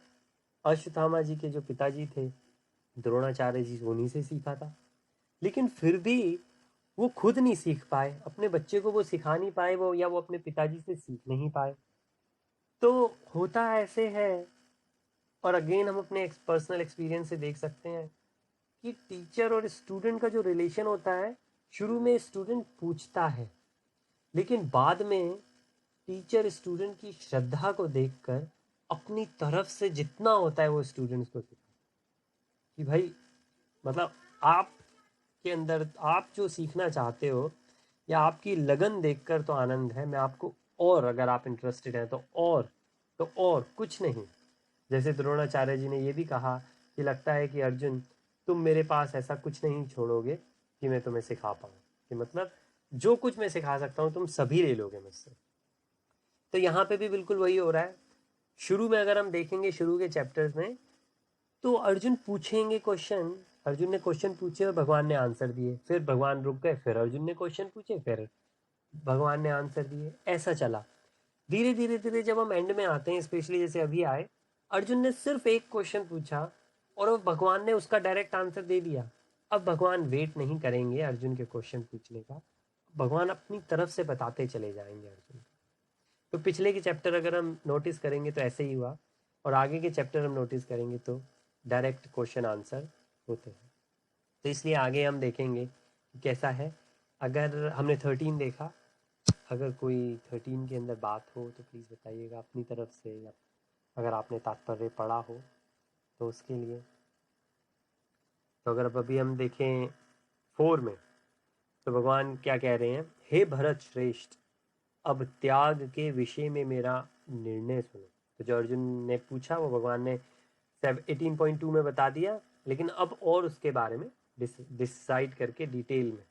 अश्वत्थामा जी के जो पिताजी थे द्रोणाचार्य जी, उन्हीं से सीखा था। लेकिन फिर भी वो खुद नहीं सीख पाए, अपने बच्चे को वो सिखा नहीं पाए, वो या वो अपने पिताजी से सीख नहीं पाए। तो होता ऐसे है। और अगेन हम अपने पर्सनल एक्सपीरियंस से देख सकते हैं कि टीचर और स्टूडेंट का जो रिलेशन होता है, शुरू में स्टूडेंट पूछता है, लेकिन बाद में टीचर स्टूडेंट की श्रद्धा को देखकर अपनी तरफ से जितना होता है वो स्टूडेंट्स को सिखाता है कि भाई मतलब आप के अंदर आप जो सीखना चाहते हो या आपकी लगन देखकर तो आनंद है, मैं आपको और अगर आप इंटरेस्टेड हैं तो और कुछ नहीं। जैसे द्रोणाचार्य जी ने ये भी कहा कि लगता है कि अर्जुन तुम मेरे पास ऐसा कुछ नहीं छोड़ोगे कि मैं तुम्हें सिखा पाऊँ, कि मतलब जो कुछ मैं सिखा सकता हूँ तुम सभी ले लोगे मुझसे। तो यहाँ पे भी बिल्कुल वही हो रहा है। शुरू में अगर हम देखेंगे शुरू के चैप्टर्स में, तो अर्जुन पूछेंगे क्वेश्चन, अर्जुन ने क्वेश्चन पूछे और भगवान ने आंसर दिए, फिर भगवान रुक गए, फिर अर्जुन ने क्वेश्चन पूछे, फिर भगवान ने आंसर दिए, ऐसा चला। धीरे धीरे धीरे जब हम एंड में आते हैं, स्पेशली जैसे अभी आए, अर्जुन ने सिर्फ एक क्वेश्चन पूछा और वो भगवान ने उसका डायरेक्ट आंसर दे दिया। अब भगवान वेट नहीं करेंगे अर्जुन के क्वेश्चन पूछने का, भगवान अपनी तरफ से बताते चले जाएंगे अर्जुन को। तो पिछले के चैप्टर अगर हम नोटिस करेंगे तो ऐसे ही हुआ, और आगे के चैप्टर हम नोटिस करेंगे तो डायरेक्ट क्वेश्चन आंसर होते हैं। तो इसलिए आगे हम देखेंगे कि कैसा है। अगर हमने 13 देखा, अगर कोई 13 के अंदर बात हो तो प्लीज़ बताइएगा अपनी तरफ से, या अगर आपने तात्पर्य पढ़ा हो तो उसके लिए। तो अगर अब अभी हम देखें 4 में, तो भगवान क्या कह रहे हैं, हे भरत श्रेष्ठ, अब त्याग के विषय में मेरा निर्णय सुनो। तो जो अर्जुन ने पूछा वो भगवान ने 18.2 में बता दिया, लेकिन अब और उसके बारे में डिसाइड करके डिटेल में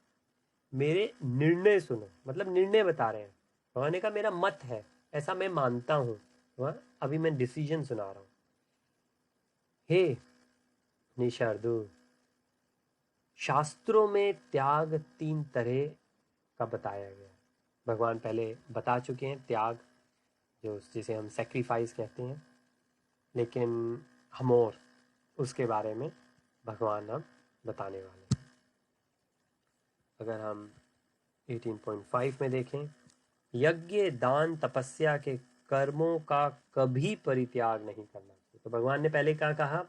मेरे निर्णय सुनो, मतलब निर्णय बता रहे हैं। भगवान ने कहा मेरा मत है, ऐसा मैं मानता हूँ, अभी मैं डिसीजन सुना रहा हूँ। हे निशार्दुल, शास्त्रों में त्याग 3 तरह का बताया गया है। भगवान पहले बता चुके हैं त्याग, जो जिसे हम सेक्रीफाइस कहते हैं, लेकिन हम और उसके बारे में भगवान अब बताने वाले हैं। अगर हम 18.5 में देखें, यज्ञ दान तपस्या के कर्मों का कभी परित्याग नहीं करना चाहिए। तो भगवान ने पहले क्या कहा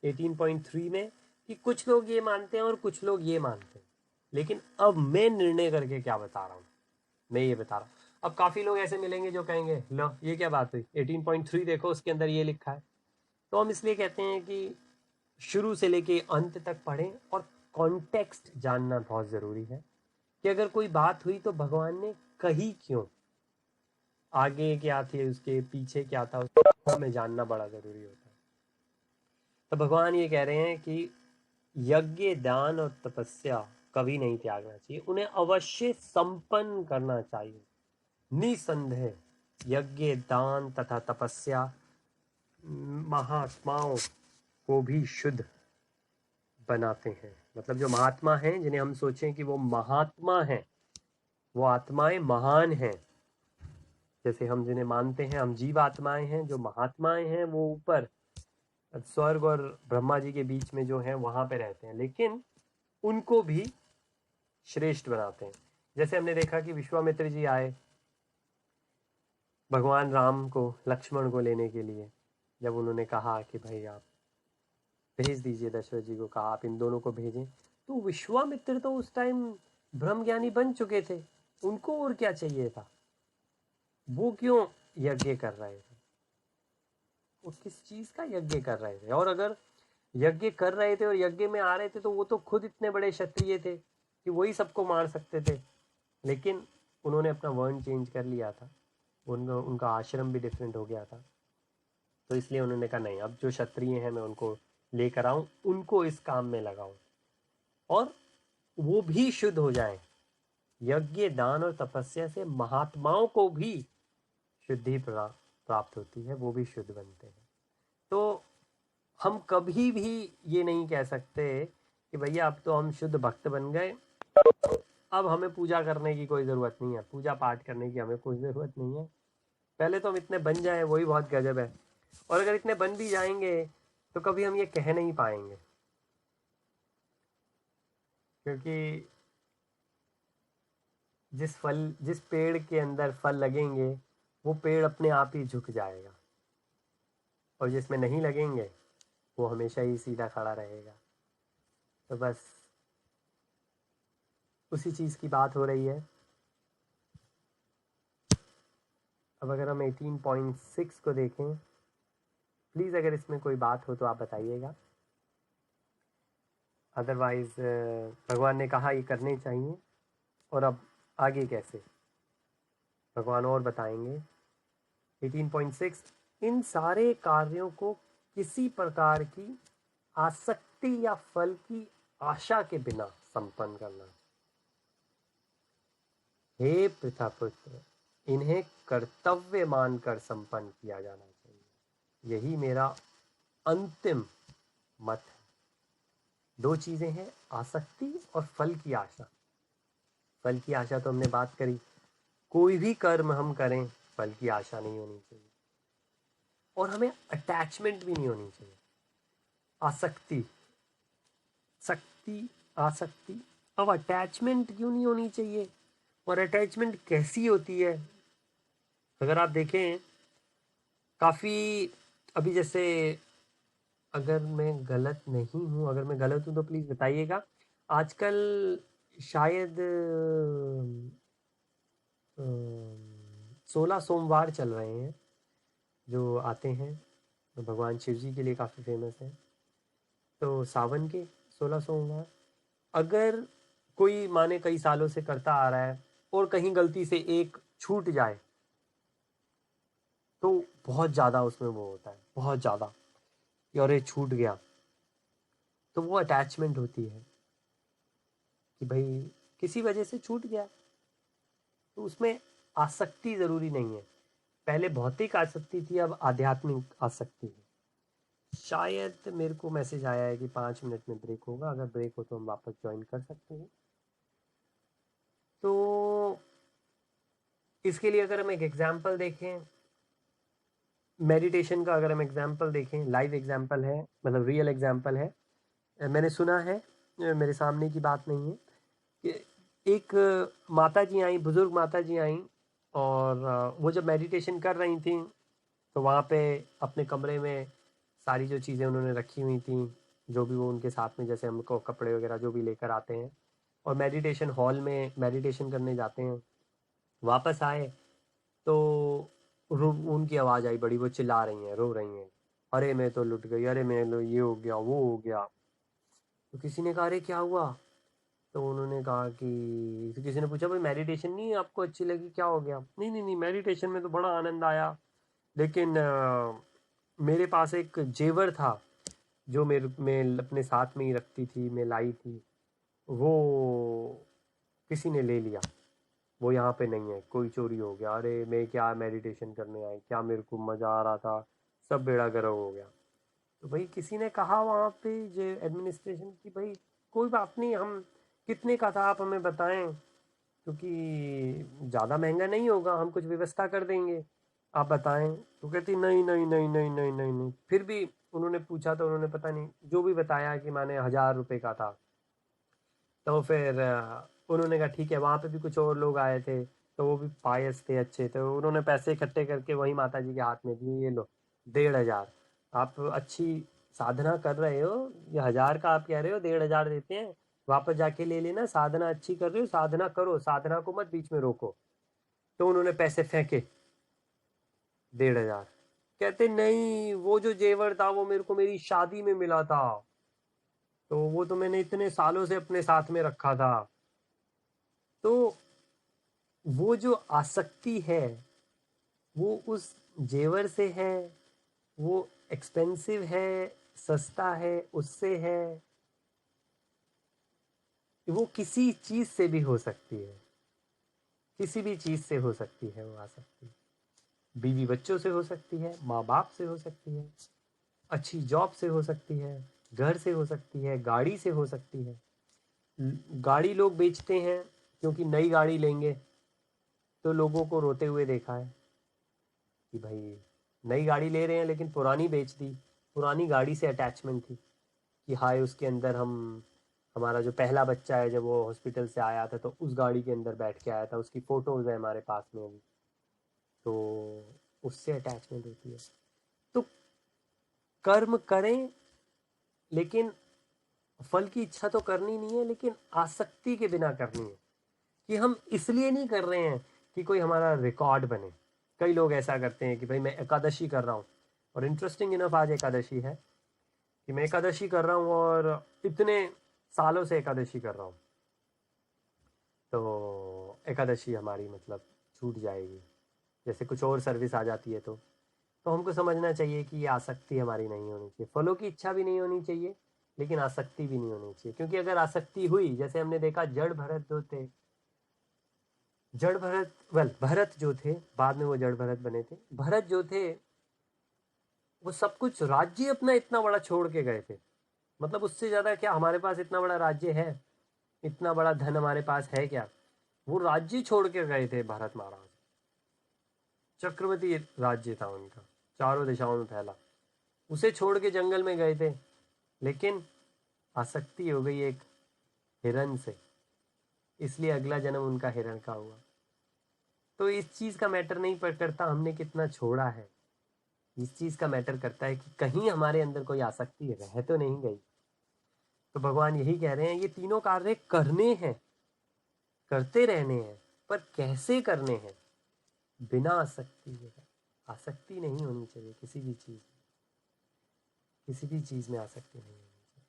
18.3 में कि कुछ लोग ये मानते हैं और कुछ लोग ये मानते हैं, लेकिन अब मैं निर्णय करके क्या बता रहा हूँ, मैं ये बता रहा हूँ। अब काफ़ी लोग ऐसे मिलेंगे जो कहेंगे लो ये क्या बात हुई, 18.3 देखो उसके अंदर ये लिखा है। तो हम इसलिए कहते हैं कि शुरू से लेके अंत तक पढ़ें, और कॉन्टेक्स्ट जानना बहुत ज़रूरी है कि अगर कोई बात हुई तो भगवान ने कही क्यों, आगे क्या थी, उसके पीछे क्या था, उसको हमें जानना बड़ा ज़रूरी होता है। तो भगवान ये कह रहे हैं कि यज्ञ दान और तपस्या कभी नहीं त्यागना चाहिए, उन्हें अवश्य संपन्न करना चाहिए। निसंदेह यज्ञ दान तथा तपस्या महात्माओं को भी शुद्ध बनाते हैं। मतलब जो महात्मा हैं, जिन्हें हम सोचें कि वो महात्मा हैं, वो आत्माएं महान हैं, जैसे हम जिन्हें मानते हैं हम जीव आत्माएं हैं, जो महात्माएं हैं वो ऊपर स्वर्ग और ब्रह्मा जी के बीच में जो है वहां पे रहते हैं, लेकिन उनको भी श्रेष्ठ बनाते हैं। जैसे हमने देखा कि विश्वामित्र जी आए भगवान राम को, लक्ष्मण को लेने के लिए, जब उन्होंने कहा कि भाई आप भेज दीजिए, दशरथ जी को कहा आप इन दोनों को भेजें, तो विश्वामित्र तो उस टाइम ब्रह्मज्ञानी बन चुके थे, उनको और क्या चाहिए था, वो क्यों यज्ञ कर रहे थे, वो किस चीज का यज्ञ कर रहे थे। और अगर यज्ञ कर रहे थे और यज्ञ में आ रहे थे तो वो तो खुद इतने बड़े क्षत्रिय थे कि वही सबको मार सकते थे, लेकिन उन्होंने अपना वर्ण चेंज कर लिया था, उनका आश्रम भी डिफरेंट हो गया था। तो इसलिए उन्होंने कहा नहीं, अब जो क्षत्रिय हैं मैं उनको लेकर आऊं, उनको इस काम में लगाऊं और वो भी शुद्ध हो जाएं। यज्ञ दान और तपस्या से महात्माओं को भी शुद्धि प्राप्त होती है, वो भी शुद्ध बनते हैं। तो हम कभी भी ये नहीं कह सकते कि भैया अब तो हम शुद्ध भक्त बन गए, अब हमें पूजा करने की कोई ज़रूरत नहीं है, पूजा पाठ करने की हमें कोई ज़रूरत नहीं है। पहले तो हम इतने बन जाएं, वही बहुत गजब है। और अगर इतने बन भी जाएंगे तो कभी हम ये कह नहीं पाएंगे, क्योंकि जिस पेड़ के अंदर फल लगेंगे वो पेड़ अपने आप ही झुक जाएगा, और जिसमें नहीं लगेंगे वो हमेशा ही सीधा खड़ा रहेगा। तो बस उसी चीज़ की बात हो रही है। अब अगर हम 18.6 को देखें, प्लीज़ अगर इसमें कोई बात हो तो आप बताइएगा, अदरवाइज भगवान ने कहा ये करने चाहिए और अब आगे कैसे भगवान और बताएंगे। 18.6, इन सारे कार्यों को किसी प्रकार की आसक्ति या फल की आशा के बिना संपन्न करना। हे पृथापुत्र, इन्हें कर्तव्य मानकर संपन्न किया जाना चाहिए, यही मेरा अंतिम मत है। दो चीजें हैं, आसक्ति और फल की आशा। फल की आशा तो हमने बात करी, कोई भी कर्म हम करें फल की आशा नहीं होनी चाहिए, और हमें अटैचमेंट भी नहीं होनी चाहिए। आसक्ति, शक्ति, आसक्ति। अब अटैचमेंट क्यों नहीं होनी चाहिए, और अटैचमेंट कैसी होती है? अगर आप देखें काफ़ी, अभी जैसे, अगर मैं गलत नहीं हूँ, अगर मैं गलत हूँ तो प्लीज़ बताइएगा, आजकल शायद 16 सोमवार चल रहे हैं जो आते हैं, तो भगवान शिव जी के लिए काफ़ी फेमस है। तो सावन के 16 सोमवार, अगर कोई माने कई सालों से करता आ रहा है और कहीं गलती से एक छूट जाए तो बहुत ज़्यादा उसमें वो होता है, बहुत ज़्यादा कि और ये छूट गया, तो वो अटैचमेंट होती है कि भाई किसी वजह से छूट गया। तो उसमें आसक्ति ज़रूरी नहीं है, पहले भौतिक आसक्ति थी, अब आध्यात्मिक आसक्ति है। शायद मेरे को मैसेज आया है कि 5 मिनट में ब्रेक होगा, अगर ब्रेक हो तो हम वापस ज्वाइन कर सकते हैं। तो इसके लिए अगर हम एक एग्जांपल देखें, मेडिटेशन का अगर हम एग्जांपल देखें, लाइव एग्जांपल है, मतलब रियल एग्जांपल है। मैंने सुना है, मेरे सामने की बात नहीं है, कि एक माता जी आई, बुजुर्ग माता जी आई, और वो जब मेडिटेशन कर रही थी तो वहाँ पे अपने कमरे में सारी जो चीज़ें उन्होंने रखी हुई थी, जो भी वो उनके साथ में, जैसे हमको कपड़े वगैरह जो भी लेकर आते हैं, और मेडिटेशन हॉल में मेडिटेशन करने जाते हैं, वापस आए तो उनकी आवाज़ आई बड़ी, वो चिल्ला रही हैं, रो रही हैं, अरे मैं तो लुट गई, अरे मैं ये हो गया, वो हो गया। तो किसी ने कहा अरे क्या हुआ? तो उन्होंने कहा कि, तो किसी ने पूछा भाई मेडिटेशन नहीं आपको अच्छी लगी, क्या हो गया? नहीं नहीं नहीं, मेडिटेशन में तो बड़ा आनंद आया, लेकिन मेरे पास एक जेवर था जो मेरे मैं अपने साथ में ही रखती थी, मैं लाई थी, वो किसी ने ले लिया, वो यहाँ पे नहीं है, कोई चोरी हो गया, अरे मैं क्या मेडिटेशन करने आई, क्या मेरे को मज़ा आ रहा था, सब बेड़ा गर्क हो गया। तो भाई किसी ने कहा वहाँ पे जो एडमिनिस्ट्रेशन की, भाई कोई बात नहीं, हम कितने का था आप हमें बताएं, क्योंकि ज़्यादा महंगा नहीं होगा, हम कुछ व्यवस्था कर देंगे, आप बताएं। तो कहती नहीं नहीं नहीं नहीं नहीं नहीं नहीं, फिर भी उन्होंने पूछा तो उन्होंने पता नहीं जो भी बताया कि माने 1,000 रुपये का था। तो फिर उन्होंने कहा ठीक है, वहाँ पे भी कुछ और लोग आए थे, तो वो भी पायस थे, अच्छे, तो उन्होंने पैसे इकट्ठे करके वही माता जी के हाथ में दिए, ये लो 1,500, आप अच्छी साधना कर रहे हो, ये 1,000 का आप कह रहे हो, 1,500 देते हैं, वापस जाके ले लेना, साधना अच्छी कर रहे हो, साधना करो, साधना को मत बीच में रोको। तो उन्होंने पैसे फेंके 1,500, कहते नहीं वो जो जेवर था वो मेरे को मेरी शादी में मिला था, तो वो तो मैंने इतने सालों से अपने साथ में रखा था। तो वो जो आसक्ति है वो उस जेवर से है, वो एक्सपेंसिव है, सस्ता है, उससे है, वो किसी चीज से भी हो सकती है, किसी भी चीज से हो सकती है वो आसक्ति, बीवी बच्चों से हो सकती है, माँ बाप से हो सकती है, अच्छी जॉब से हो सकती है, घर से हो सकती है, गाड़ी से हो सकती है। गाड़ी लोग बेचते हैं क्योंकि नई गाड़ी लेंगे, तो लोगों को रोते हुए देखा है कि भाई नई गाड़ी ले रहे हैं लेकिन पुरानी बेच दी, पुरानी गाड़ी से अटैचमेंट थी कि हाय उसके अंदर हम, हमारा जो पहला बच्चा है जब वो हॉस्पिटल से आया था तो उस गाड़ी के अंदर बैठ के आया था, उसकी फ़ोटोज़ है हमारे पास में अभी, तो उससे अटैचमेंट होती है। तो कर्म करें, लेकिन फल की इच्छा तो करनी नहीं है, लेकिन आसक्ति के बिना करनी है, कि हम इसलिए नहीं कर रहे हैं कि कोई हमारा रिकॉर्ड बने। कई लोग ऐसा करते हैं कि भाई मैं एकादशी कर रहा हूँ, और इंटरेस्टिंग इनफ आज एकादशी है कि मैं एकादशी कर रहा हूँ और इतने सालों से एकादशी कर रहा हूँ, तो एकादशी हमारी मतलब छूट जाएगी, जैसे कुछ और सर्विस आ जाती है। तो हमको समझना चाहिए कि ये आसक्ति हमारी नहीं होनी चाहिए, फलों की इच्छा भी नहीं होनी चाहिए, लेकिन आसक्ति भी नहीं होनी चाहिए। क्योंकि अगर आसक्ति हुई, जैसे हमने देखा जड़ भरत जो थे, जड़ भरत भरत जो थे, बाद में वो जड़ भरत बने थे, भरत जो थे वो सब कुछ राज्य अपना इतना बड़ा छोड़ के गए थे। मतलब उससे ज्यादा क्या हमारे पास इतना बड़ा राज्य है, इतना बड़ा धन हमारे पास है क्या? वो राज्य छोड़ के गए थे भरत महाराज, चक्रवर्ती राज्य था उनका, चारों दिशाओं में फैला, उसे छोड़ के जंगल में गए थे। लेकिन आसक्ति हो गई एक हिरण से, इसलिए अगला जन्म उनका हिरण का हुआ। तो इस चीज का मैटर नहीं करता हमने कितना छोड़ा है, इस चीज का मैटर करता है कि कहीं हमारे अंदर कोई आसक्ति रह तो नहीं गई। तो भगवान यही कह रहे हैं, ये तीनों कार्य करने हैं, करते रहने हैं, पर कैसे करने हैं? बिना आसक्ति के। आसक्ति नहीं होनी चाहिए किसी भी चीज में, किसी भी चीज में आसक्ति नहीं होनी चाहिए।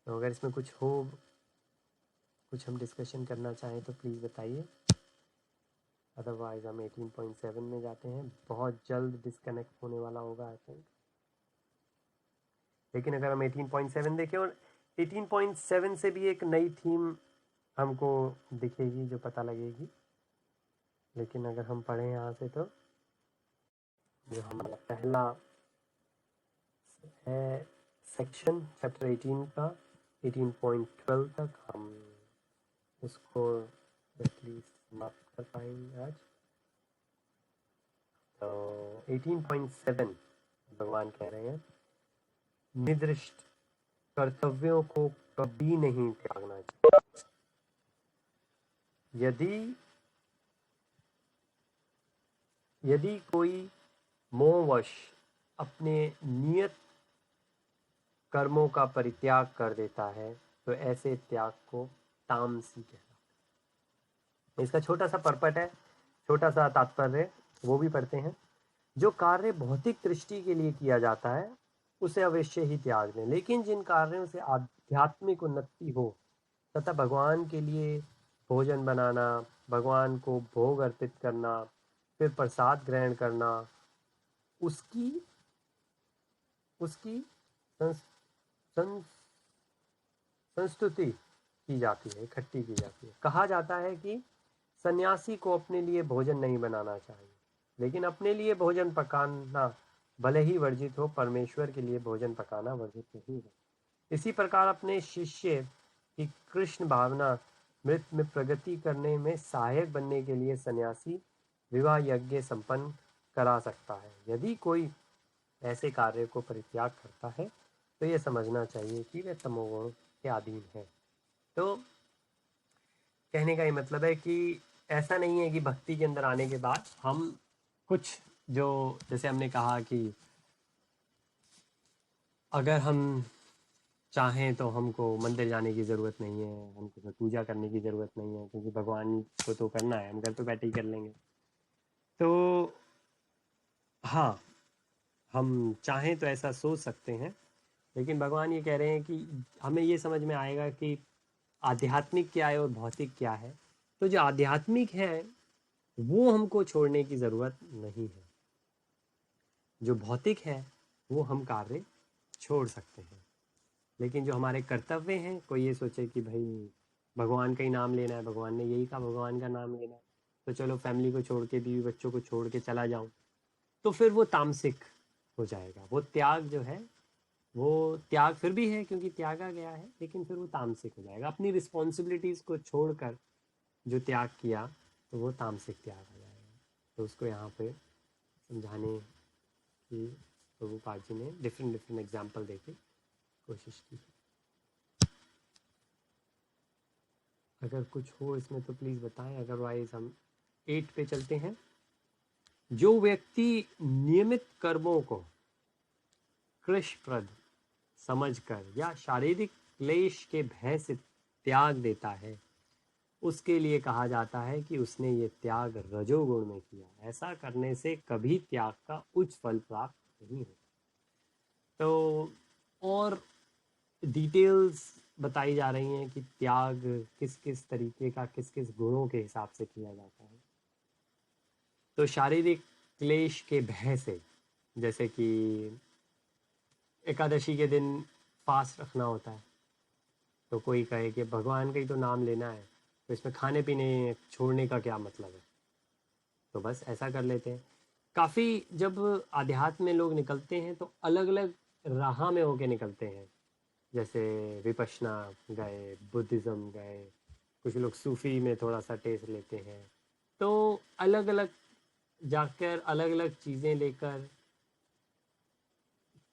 तो अगर इसमें कुछ हो, कुछ हम डिस्कशन करना चाहें तो प्लीज़ बताइए, अदरवाइज हम 18.7 में जाते हैं। बहुत जल्द डिस्कनेक्ट होने वाला होगा आई थिंक, लेकिन अगर हम 18.7 देखें, और 18.7 से भी एक नई थीम हमको दिखेगी जो पता लगेगी। लेकिन अगर हम पढ़ें यहाँ से, तो जो हमारा पहला है सेक्शन चैप्टर 18 का 18.12 तक, हम इसको एटलीस्ट समाप्त कर पाएंगे आज। तो 18.7 भगवान कह रहे हैं, निर्दिष्ट कर्तव्यों को कभी नहीं त्यागना चाहिए। यदि कोई मोहवश अपने नियत कर्मों का परित्याग कर देता है, तो ऐसे त्याग को तामसी कहलाता है। इसका छोटा सा पर्पट है, छोटा सा तात्पर्य, वो भी पढ़ते हैं। जो कार्य भौतिक दृष्टि के लिए किया जाता है उसे अवश्य ही त्याग दें, लेकिन जिन कार्यों से आध्यात्मिक उन्नति हो तथा भगवान के लिए भोजन बनाना, भगवान को भोग अर्पित करना, फिर प्रसाद ग्रहण करना, उसकी उसकी संस, संस, संस्तुति की जाती है, इकट्ठी की जाती है। कहा जाता है कि सन्यासी को अपने लिए भोजन नहीं बनाना चाहिए, लेकिन अपने लिए भोजन पकाना भले ही वर्जित हो, परमेश्वर के लिए भोजन पकाना वर्जित नहीं है। इसी प्रकार अपने शिष्य की कृष्ण भावना मृत में प्रगति करने में सहायक बनने के लिए सन्यासी विवाह यज्ञ संपन्न करा सकता है। यदि कोई ऐसे कार्य को परित्याग करता है तो यह समझना चाहिए कि वह तमोगुण के अधीन है। तो कहने का ये मतलब है कि ऐसा नहीं है कि भक्ति के अंदर आने के बाद हम कुछ, जो जैसे हमने कहा कि अगर हम चाहें तो हमको मंदिर जाने की ज़रूरत नहीं है, हमको कोई पूजा करने की ज़रूरत नहीं है, क्योंकि भगवान को तो करना है, हम घर पे बैठे ही कर लेंगे। तो हाँ, हम चाहें तो ऐसा सोच सकते हैं, लेकिन भगवान ये कह रहे हैं कि हमें ये समझ में आएगा कि आध्यात्मिक क्या है और भौतिक क्या है। तो जो आध्यात्मिक है वो हमको छोड़ने की ज़रूरत नहीं है, जो भौतिक है वो हम कार्य छोड़ सकते हैं। लेकिन जो हमारे कर्तव्य हैं, कोई ये सोचे कि भाई भगवान का ही नाम लेना है, भगवान ने यही कहा भगवान का नाम लेना है, तो चलो फैमिली को छोड़ के, बीवी बच्चों को छोड़ के चला जाऊं, तो फिर वो तामसिक हो जाएगा। वो त्याग जो है, वो त्याग फिर भी है क्योंकि त्यागा गया है, लेकिन फिर वो तामसिक हो जाएगा। अपनी रिस्पॉन्सिबिलिटीज़ को छोड़कर जो त्याग किया, तो वो तामसिक त्याग हो जाएगा। तो उसको यहाँ पे समझाने की प्रभुपाद जी ने डिफरेंट एग्जाम्पल देके कोशिश की। अगर कुछ हो इसमें तो प्लीज़ बताएं, अदरवाइज हम 8 पे चलते हैं। जो व्यक्ति नियमित कर्मों को कृष्णप्रद समझकर या शारीरिक क्लेश के भय से त्याग देता है, उसके लिए कहा जाता है कि उसने ये त्याग रजोगुण में किया। ऐसा करने से कभी त्याग का उच्च फल प्राप्त नहीं होता। तो और डिटेल्स बताई जा रही हैं कि त्याग किस किस तरीके का, किस किस गुणों के हिसाब से किया जाता है। तो शारीरिक क्लेश के भय से, जैसे कि एकादशी के दिन फास्ट रखना होता है, तो कोई कहे कि भगवान का ही तो नाम लेना है, तो इसमें खाने पीने छोड़ने का क्या मतलब है, तो बस ऐसा कर लेते हैं। काफ़ी जब आध्यात्म में लोग निकलते हैं तो अलग अलग राह में होके निकलते हैं। जैसे विपश्यना गए, बुद्धिज़्म गए, कुछ लोग सूफ़ी में थोड़ा सा टेस्ट लेते हैं। तो अलग अलग जाकर अलग अलग चीज़ें लेकर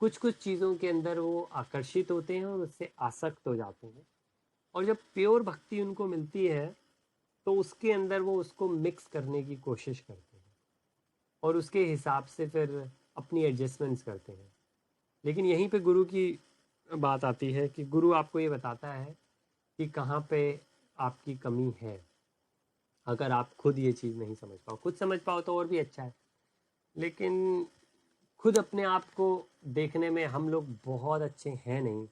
कुछ कुछ चीज़ों के अंदर वो आकर्षित होते हैं और उससे आसक्त हो जाते हैं। और जब प्योर भक्ति उनको मिलती है तो उसके अंदर वो उसको मिक्स करने की कोशिश करते हैं और उसके हिसाब से फिर अपनी एडजस्टमेंट्स करते हैं। लेकिन यहीं पे गुरु की बात आती है कि गुरु आपको ये बताता है कि कहाँ पे आपकी कमी है। अगर आप खुद ये चीज़ नहीं समझ पाओ, खुद समझ पाओ तो और भी अच्छा है, लेकिन खुद अपने आप को देखने में हम लोग बहुत अच्छे हैं नहीं।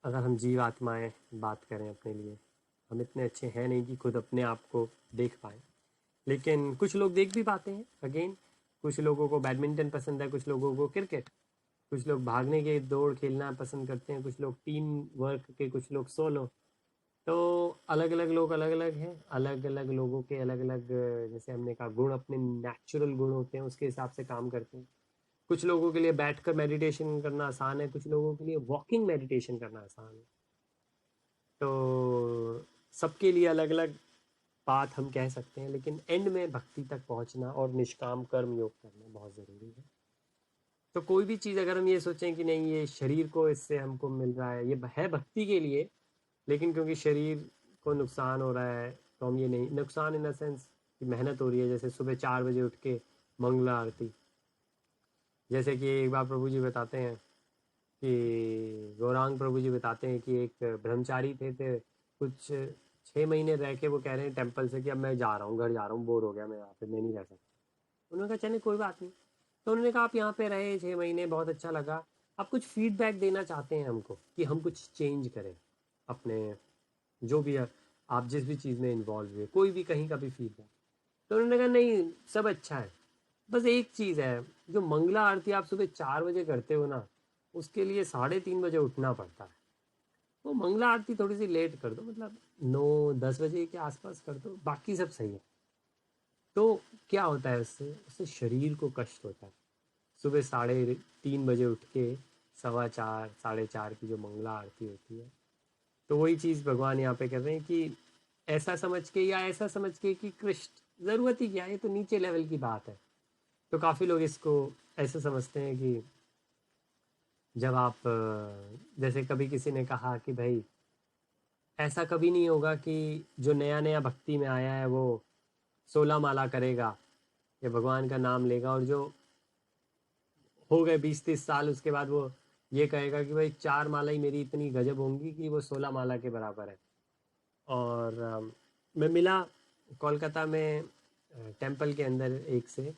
अगर हम जीवात्माएं बात करें अपने लिए, हम इतने अच्छे हैं नहीं कि खुद अपने आप को देख पाएँ। लेकिन कुछ लोग देख भी पाते हैं। अगेन, कुछ लोगों को बैडमिंटन पसंद है, कुछ लोगों को क्रिकेट, कुछ लोग भागने के दौड़ खेलना पसंद करते हैं, कुछ लोग टीम वर्क के, कुछ लोग सोलो। तो अलग अलग लोग अलग अलग हैं, अलग अलग लोगों के अलग अलग, जैसे हमने कहा, गुण अपने नेचुरल गुण होते हैं, उसके हिसाब से काम करते हैं। कुछ लोगों के लिए बैठकर मेडिटेशन करना आसान है, कुछ लोगों के लिए वॉकिंग मेडिटेशन करना आसान है। तो सबके लिए अलग अलग बात हम कह सकते हैं, लेकिन एंड में भक्ति तक पहुंचना और निष्काम कर्म योग करना बहुत ज़रूरी है। तो कोई भी चीज़ अगर हम ये सोचें कि नहीं ये शरीर को इससे हमको मिल रहा है, ये है भक्ति के लिए, लेकिन क्योंकि शरीर को नुकसान हो रहा है, तो हम ये नहीं, नुकसान इन द सेंस कि मेहनत हो रही है, जैसे सुबह 4 बजे उठ के मंगला आरती। जैसे कि एक बार प्रभु जी बताते हैं कि गौरांग प्रभु जी बताते हैं कि एक ब्रह्मचारी थे कुछ 6 महीने रह के वो कह रहे हैं टेम्पल से कि अब मैं जा रहा हूँ, घर जा रहा हूँ, बोर हो गया मैं यहाँ पे, मैं नहीं रह सकता। उन्होंने कहा चलिए कोई बात नहीं। तो उन्होंने कहा आप यहाँ पे रहे 6 महीने, बहुत अच्छा लगा, आप कुछ फीडबैक देना चाहते हैं हमको कि हम कुछ चेंज करें अपने, जो भी है, आप जिस भी चीज़ में इन्वॉल्व हुए, कोई भी कहीं का भी फीडबैक। तो उन्होंने कहा नहीं, सब अच्छा है, बस एक चीज़ है, जो मंगला आरती आप सुबह 4 बजे करते हो ना, उसके लिए 3:30 बजे उठना पड़ता है। वो मंगला आरती थोड़ी सी लेट कर दो, मतलब 9-10 बजे के आसपास कर दो, बाकी सब सही है। तो क्या होता है उससे, उससे शरीर को कष्ट होता है। सुबह 3:30 बजे उठ के 4:15 4:30 की जो मंगला आरती होती है, तो वही चीज़ भगवान यहाँ पे कर रहे हैं कि ऐसा समझ के, या ऐसा समझ के कि कृष्ण ज़रूरत ही क्या है, ये तो नीचे लेवल की बात है। तो काफ़ी लोग इसको ऐसे समझते हैं कि जब आप जैसे कभी किसी ने कहा कि भाई ऐसा कभी नहीं होगा कि जो नया नया भक्ति में आया है वो 16 माला करेगा या भगवान का नाम लेगा, और जो हो गए 20-30 साल उसके बाद वो ये कहेगा कि भाई 4 माला ही मेरी इतनी गजब होंगी कि वो 16 माला के बराबर है। और मैं मिला कोलकाता में टेंपल के अंदर एक से,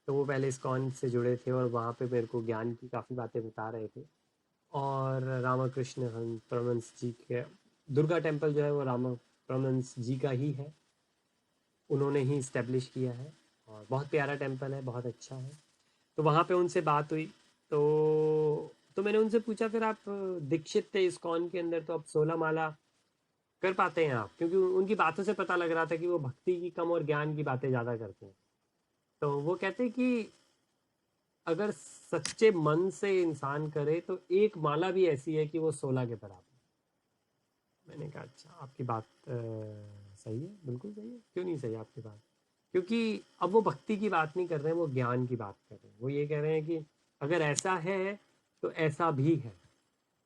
तो वो पहले इस्कॉन से जुड़े थे और वहाँ पे मेरे को ज्ञान की काफ़ी बातें बता रहे थे। और रामाकृष्ण परमहंस जी के दुर्गा टेंपल जो है वो रामा परमहंस जी का ही है, उन्होंने ही इस्टेब्लिश किया है, और बहुत प्यारा टेंपल है, बहुत अच्छा है। तो वहाँ पे उनसे बात हुई, तो मैंने उनसे पूछा फिर आप दीक्षित थे इस्कॉन के अंदर, तो अब 16 माला कर पाते हैं आप? क्योंकि उनकी बातों से पता लग रहा था कि वो भक्ति की कम और ज्ञान की बातें ज़्यादा करते हैं। तो वो कहते हैं कि अगर सच्चे मन से इंसान करे तो एक माला भी ऐसी है कि वो 16 के बराबर। मैंने कहा अच्छा, आपकी बात सही है, बिल्कुल सही है, क्यों नहीं सही आपकी बात? क्योंकि अब वो भक्ति की बात नहीं कर रहे हैं, वो ज्ञान की बात कर रहे हैं। वो ये कह रहे हैं कि अगर ऐसा है तो ऐसा भी है।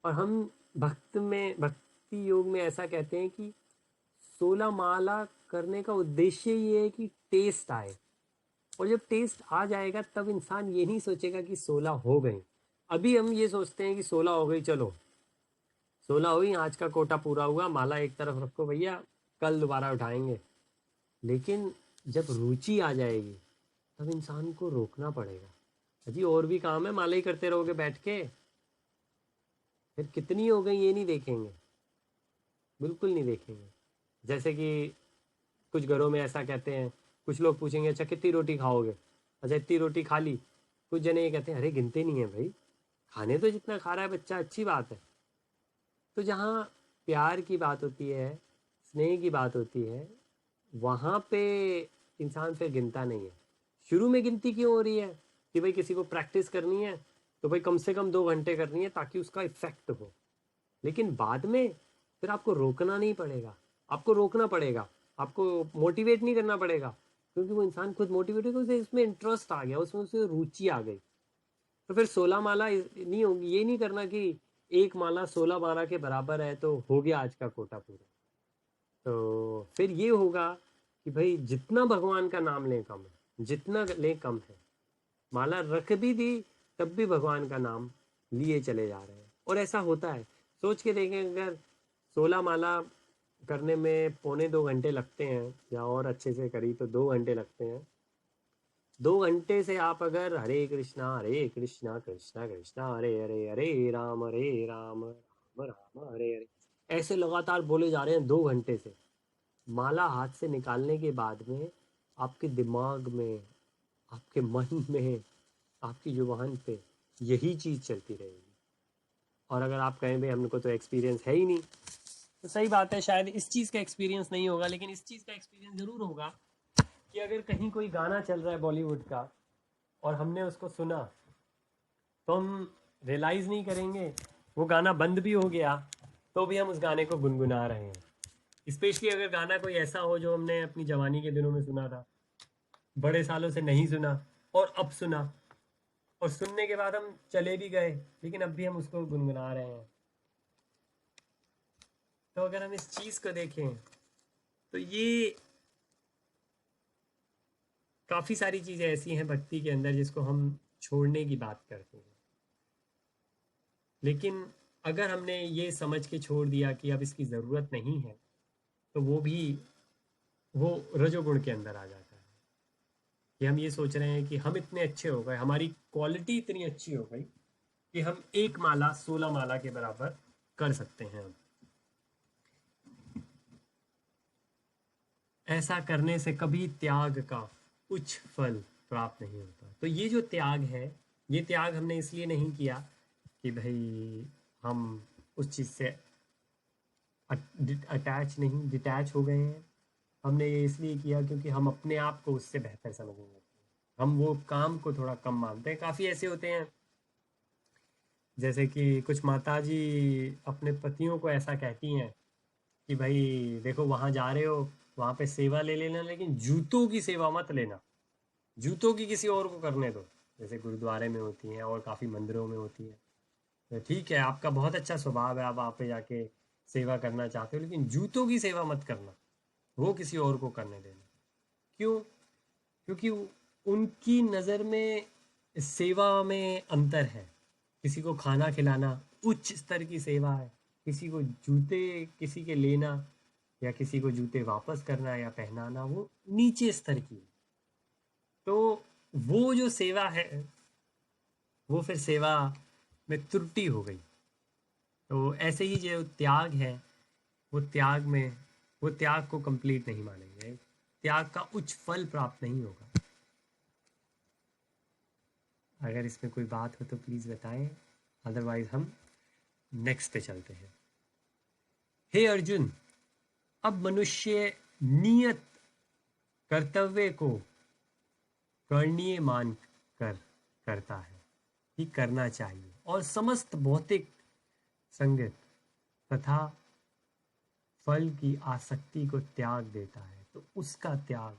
और हम भक्ति योग में ऐसा कहते हैं कि 16 माला करने का उद्देश्य ये है कि टेस्ट आए, और जब टेस्ट आ जाएगा तब इंसान ये नहीं सोचेगा कि 16 हो गए। अभी हम ये सोचते हैं कि 16 हो गई, चलो 16 हुई, आज का कोटा पूरा हुआ, माला एक तरफ रखो भैया, कल दोबारा उठाएंगे। लेकिन जब रुचि आ जाएगी तब इंसान को रोकना पड़ेगा। अजी और भी काम है, माला ही करते रहोगे बैठ के, फिर कितनी हो गई ये नहीं देखेंगे, बिल्कुल नहीं देखेंगे। जैसे कि कुछ घरों में ऐसा कहते हैं, कुछ लोग पूछेंगे अच्छा कितनी रोटी खाओगे, अच्छा इतनी रोटी खा ली। कुछ जने ये कहते हैं अरे गिनते नहीं है भाई, खाने तो जितना खा रहा है बच्चा अच्छी बात है। तो जहाँ प्यार की बात होती है, स्नेह की बात होती है, वहाँ पे इंसान फिर गिनता नहीं है। शुरू में गिनती क्यों हो रही है कि भाई किसी को प्रैक्टिस करनी है तो भाई कम से कम 2 घंटे करनी है ताकि उसका इफेक्ट हो। लेकिन बाद में फिर आपको रोकना नहीं पड़ेगा, आपको रोकना पड़ेगा, आपको मोटिवेट नहीं करना पड़ेगा, क्योंकि वो इंसान खुद मोटिवेट होगा, उसे इसमें इंटरेस्ट आ गया, उसमें उसे रुचि आ गई। तो फिर 16 माला नहीं होगी, ये नहीं करना कि एक माला 16 माला के बराबर है तो हो गया आज का कोटा पूरा। तो फिर ये होगा कि भाई जितना भगवान का नाम लें कम है, जितना लें कम है। माला रख भी दी तब भी भगवान का नाम लिए चले जा रहे हैं, और ऐसा होता है। सोच के देखें, अगर 16 माला करने में 1.25 घंटे लगते हैं या और अच्छे से करी तो 2 घंटे लगते हैं। 2 घंटे से आप अगर हरे कृष्णा कृष्णा कृष्णा हरे हरे, हरे राम राम राम हरे हरे, ऐसे लगातार बोले जा रहे हैं 2 घंटे से, माला हाथ से निकालने के बाद में आपके दिमाग में, आपके मन में, आपकी जुबान पे यही चीज़ चलती रहेगी। और अगर आप कहें भाई हमको तो एक्सपीरियंस है ही नहीं, तो सही बात है, शायद इस चीज़ का एक्सपीरियंस नहीं होगा, लेकिन इस चीज़ का एक्सपीरियंस ज़रूर होगा कि अगर कहीं कोई गाना चल रहा है बॉलीवुड का और हमने उसको सुना, तो हम रियलाइज़ नहीं करेंगे, वो गाना बंद भी हो गया तो भी हम उस गाने को गुनगुना रहे हैं। स्पेशली अगर गाना कोई ऐसा हो जो हमने अपनी जवानी के दिनों में सुना था, बड़े सालों से नहीं सुना और अब सुना, और सुनने के बाद हम चले भी गए लेकिन अब भी हम उसको गुनगुना रहे हैं। तो अगर हम इस चीज़ को देखें तो ये काफ़ी सारी चीज़ें ऐसी हैं भक्ति के अंदर जिसको हम छोड़ने की बात करते हैं। लेकिन अगर हमने ये समझ के छोड़ दिया कि अब इसकी ज़रूरत नहीं है, तो वो रजोगुण के अंदर आ जाता है कि हम ये सोच रहे हैं कि हम इतने अच्छे हो गए, हमारी क्वालिटी इतनी अच्छी हो गई कि हम एक माला 16 माला के बराबर कर सकते हैं। अब ऐसा करने से कभी त्याग का उच्च फल प्राप्त नहीं होता। तो ये जो त्याग है, ये त्याग हमने इसलिए नहीं किया कि भाई हम उस चीज़ से अटैच नहीं, डिटैच हो गए हैं। हमने ये इसलिए किया क्योंकि हम अपने आप को उससे बेहतर समझने लगते हैं, हम वो काम को थोड़ा कम मानते हैं। काफ़ी ऐसे होते हैं जैसे कि कुछ माताजी अपने पतियों को ऐसा कहती हैं कि भाई देखो वहाँ जा रहे हो, वहाँ पे सेवा ले लेना लेकिन जूतों की सेवा मत लेना, जूतों की किसी और को करने दो। जैसे गुरुद्वारे में होती हैं और काफ़ी मंदिरों में होती हैं। तो ठीक है, आपका बहुत अच्छा स्वभाव है, आप वहाँ पे जाके सेवा करना चाहते हो, लेकिन जूतों की सेवा मत करना, वो किसी और को करने देना। क्यों? क्योंकि उनकी नज़र में सेवा में अंतर है। किसी को खाना खिलाना उच्च स्तर की सेवा है, किसी को जूते किसी के लेना या किसी को जूते वापस करना या पहनाना वो नीचे स्तर की है। तो वो जो सेवा है वो फिर सेवा में त्रुटि हो गई। तो ऐसे ही जो त्याग है, वो त्याग में वो त्याग को कंप्लीट नहीं मानेंगे, त्याग का उच्च फल प्राप्त नहीं होगा। अगर इसमें कोई बात हो तो प्लीज़ बताएं, अदरवाइज हम नेक्स्ट पे चलते हैं। हे अर्जुन, अब मनुष्य नियत कर्तव्य को करणीय मान कर करता है कि करना चाहिए, और समस्त भौतिक संगत तथा फल की आसक्ति को त्याग देता है तो उसका त्याग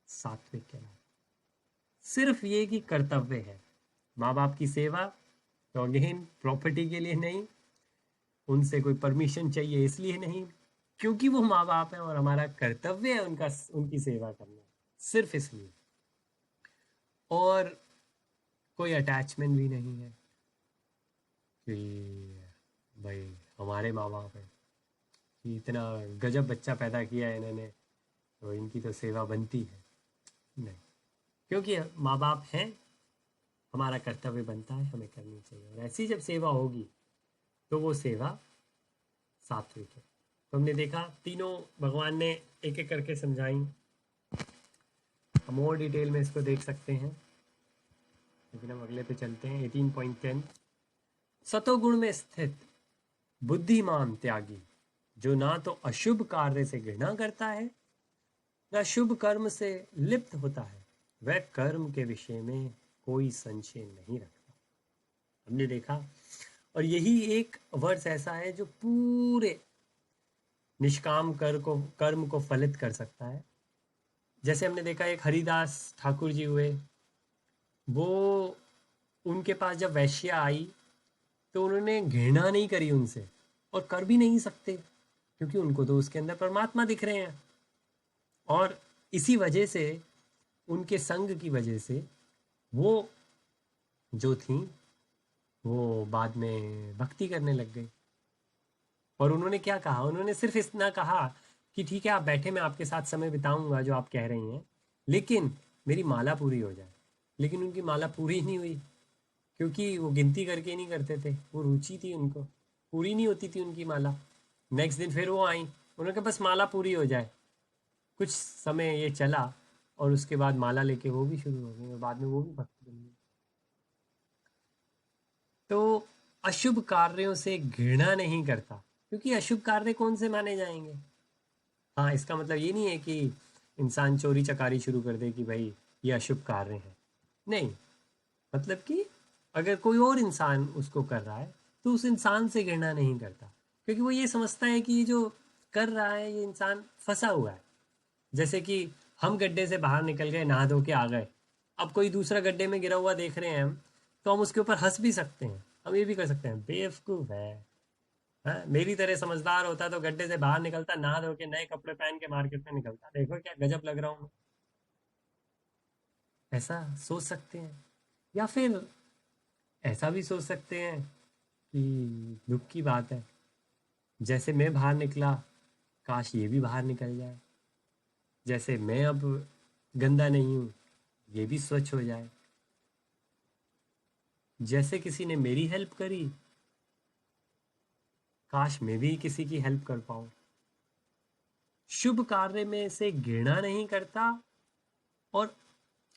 सात्विक कहलाता है। सिर्फ ये कि कर्तव्य है, माँ बाप की सेवा, तो अगेन प्रॉपर्टी के लिए नहीं, उनसे कोई परमिशन चाहिए इसलिए नहीं, क्योंकि वो माँ बाप है और हमारा कर्तव्य है उनकी सेवा करना, सिर्फ इसलिए। और कोई अटैचमेंट भी नहीं है कि भाई हमारे माँ बाप हैं कि इतना गजब बच्चा पैदा किया है इन्होंने, तो इनकी तो सेवा बनती है। नहीं, क्योंकि माँ बाप हैं, हमारा कर्तव्य बनता है, हमें करनी चाहिए। और ऐसी जब सेवा होगी तो वो सेवा सात्विक है। तो हमने देखा तीनों भगवान ने एक एक करके समझाई। हम और डिटेल में इसको देख सकते हैं, लेकिन हम अगले पे चलते हैं। 18.10 सतोगुण में स्थित बुद्धिमान त्यागी, जो ना तो अशुभ कार्य से घृणा करता है न शुभ कर्म से लिप्त होता है, वह कर्म के विषय में कोई संशय नहीं रखता। हमने देखा, और यही एक वर्ष ऐसा है जो पूरे निष्काम कर्म को फलित कर सकता है। जैसे हमने देखा एक हरिदास ठाकुर जी हुए, वो उनके पास जब वैश्या आई तो उन्होंने घृणा नहीं करी उनसे, और कर भी नहीं सकते क्योंकि उनको तो उसके अंदर परमात्मा दिख रहे हैं। और इसी वजह से, उनके संग की वजह से वो जो थी वो बाद में भक्ति करने लग गई। और उन्होंने क्या कहा, उन्होंने सिर्फ इतना कहा कि ठीक है आप बैठे, मैं आपके साथ समय बिताऊंगा जो आप कह रही हैं, लेकिन मेरी माला पूरी हो जाए। लेकिन उनकी माला पूरी नहीं हुई, क्योंकि वो गिनती करके नहीं करते थे, वो रुचि थी उनको, पूरी नहीं होती थी उनकी माला। नेक्स्ट दिन फिर वो आई, उन्होंने कहा बस माला पूरी हो जाए। कुछ समय ये चला और उसके बाद माला लेके वो भी शुरू हो गई, और बाद में वो भी भक्त बन गई। तो अशुभ कार्यों से घृणा नहीं करता, क्योंकि अशुभ कार्य कौन से माने जाएंगे। हाँ, इसका मतलब ये नहीं है कि इंसान चोरी चकारी शुरू कर दे कि भाई ये अशुभ कार्य है, नहीं। मतलब कि अगर कोई और इंसान उसको कर रहा है तो उस इंसान से घृणा नहीं करता, क्योंकि वो ये समझता है कि ये जो कर रहा है ये इंसान फंसा हुआ है। जैसे कि हम गड्ढे से बाहर निकल गए, नहा धो के आ गए, अब कोई दूसरा गड्ढे में गिरा हुआ देख रहे हैं हम, तो हम उसके ऊपर हंस भी सकते हैं, हम ये भी कर सकते हैं बेवकूफ़ है। हाँ, मेरी तरह समझदार होता तो गड्ढे से बाहर निकलता, नहा धो के नए कपड़े पहन के मार्केट में निकलता, देखो क्या गजब लग रहा हूँ मैं। ऐसा सोच सकते हैं। या फिर ऐसा भी सोच सकते हैं कि दुख की बात है, जैसे मैं बाहर निकला, काश ये भी बाहर निकल जाए। जैसे मैं अब गंदा नहीं हूँ, ये भी स्वच्छ हो जाए। जैसे किसी ने मेरी हेल्प करी, काश मैं भी किसी की हेल्प कर पाऊँ। शुभ कार्य में से घृणा नहीं करता, और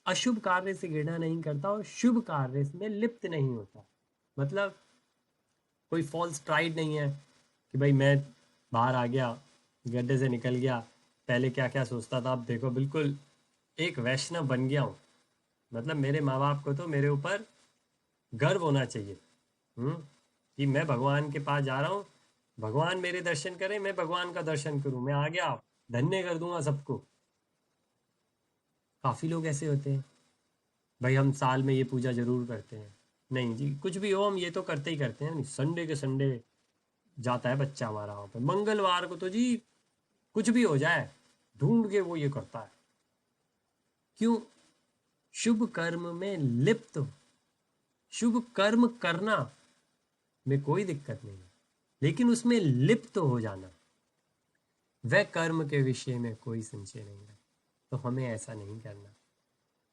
अशुभ कार्य से घृणा नहीं करता, और शुभ कार्य में लिप्त नहीं होता। मतलब कोई फॉल्स प्राइड नहीं है कि भाई मैं बाहर आ गया, गड्ढे से निकल गया, पहले क्या क्या सोचता था, अब देखो बिल्कुल एक वैष्णव बन गया हूँ। मतलब मेरे माँ बाप को तो मेरे ऊपर गर्व होना चाहिए, कि मैं भगवान के पास जा रहा हूँ, भगवान मेरे दर्शन करें, मैं भगवान का दर्शन करूँ, मैं आ गया, धन्य कर दूंगा सबको। काफ़ी लोग ऐसे होते हैं, भाई हम साल में ये पूजा जरूर करते हैं। नहीं जी, कुछ भी हो हम ये तो करते ही करते हैं। संडे के संडे जाता है बच्चा हमारा वहाँ पे, मंगलवार को तो जी कुछ भी हो जाए ढूंढ के वो ये करता है। क्यों? शुभ कर्म में लिप्त हो, शुभ कर्म करना में कोई दिक्कत नहीं है, लेकिन उसमें लिप्त हो जाना, वह कर्म के विषय में कोई संशय नहीं है। तो हमें ऐसा नहीं करना।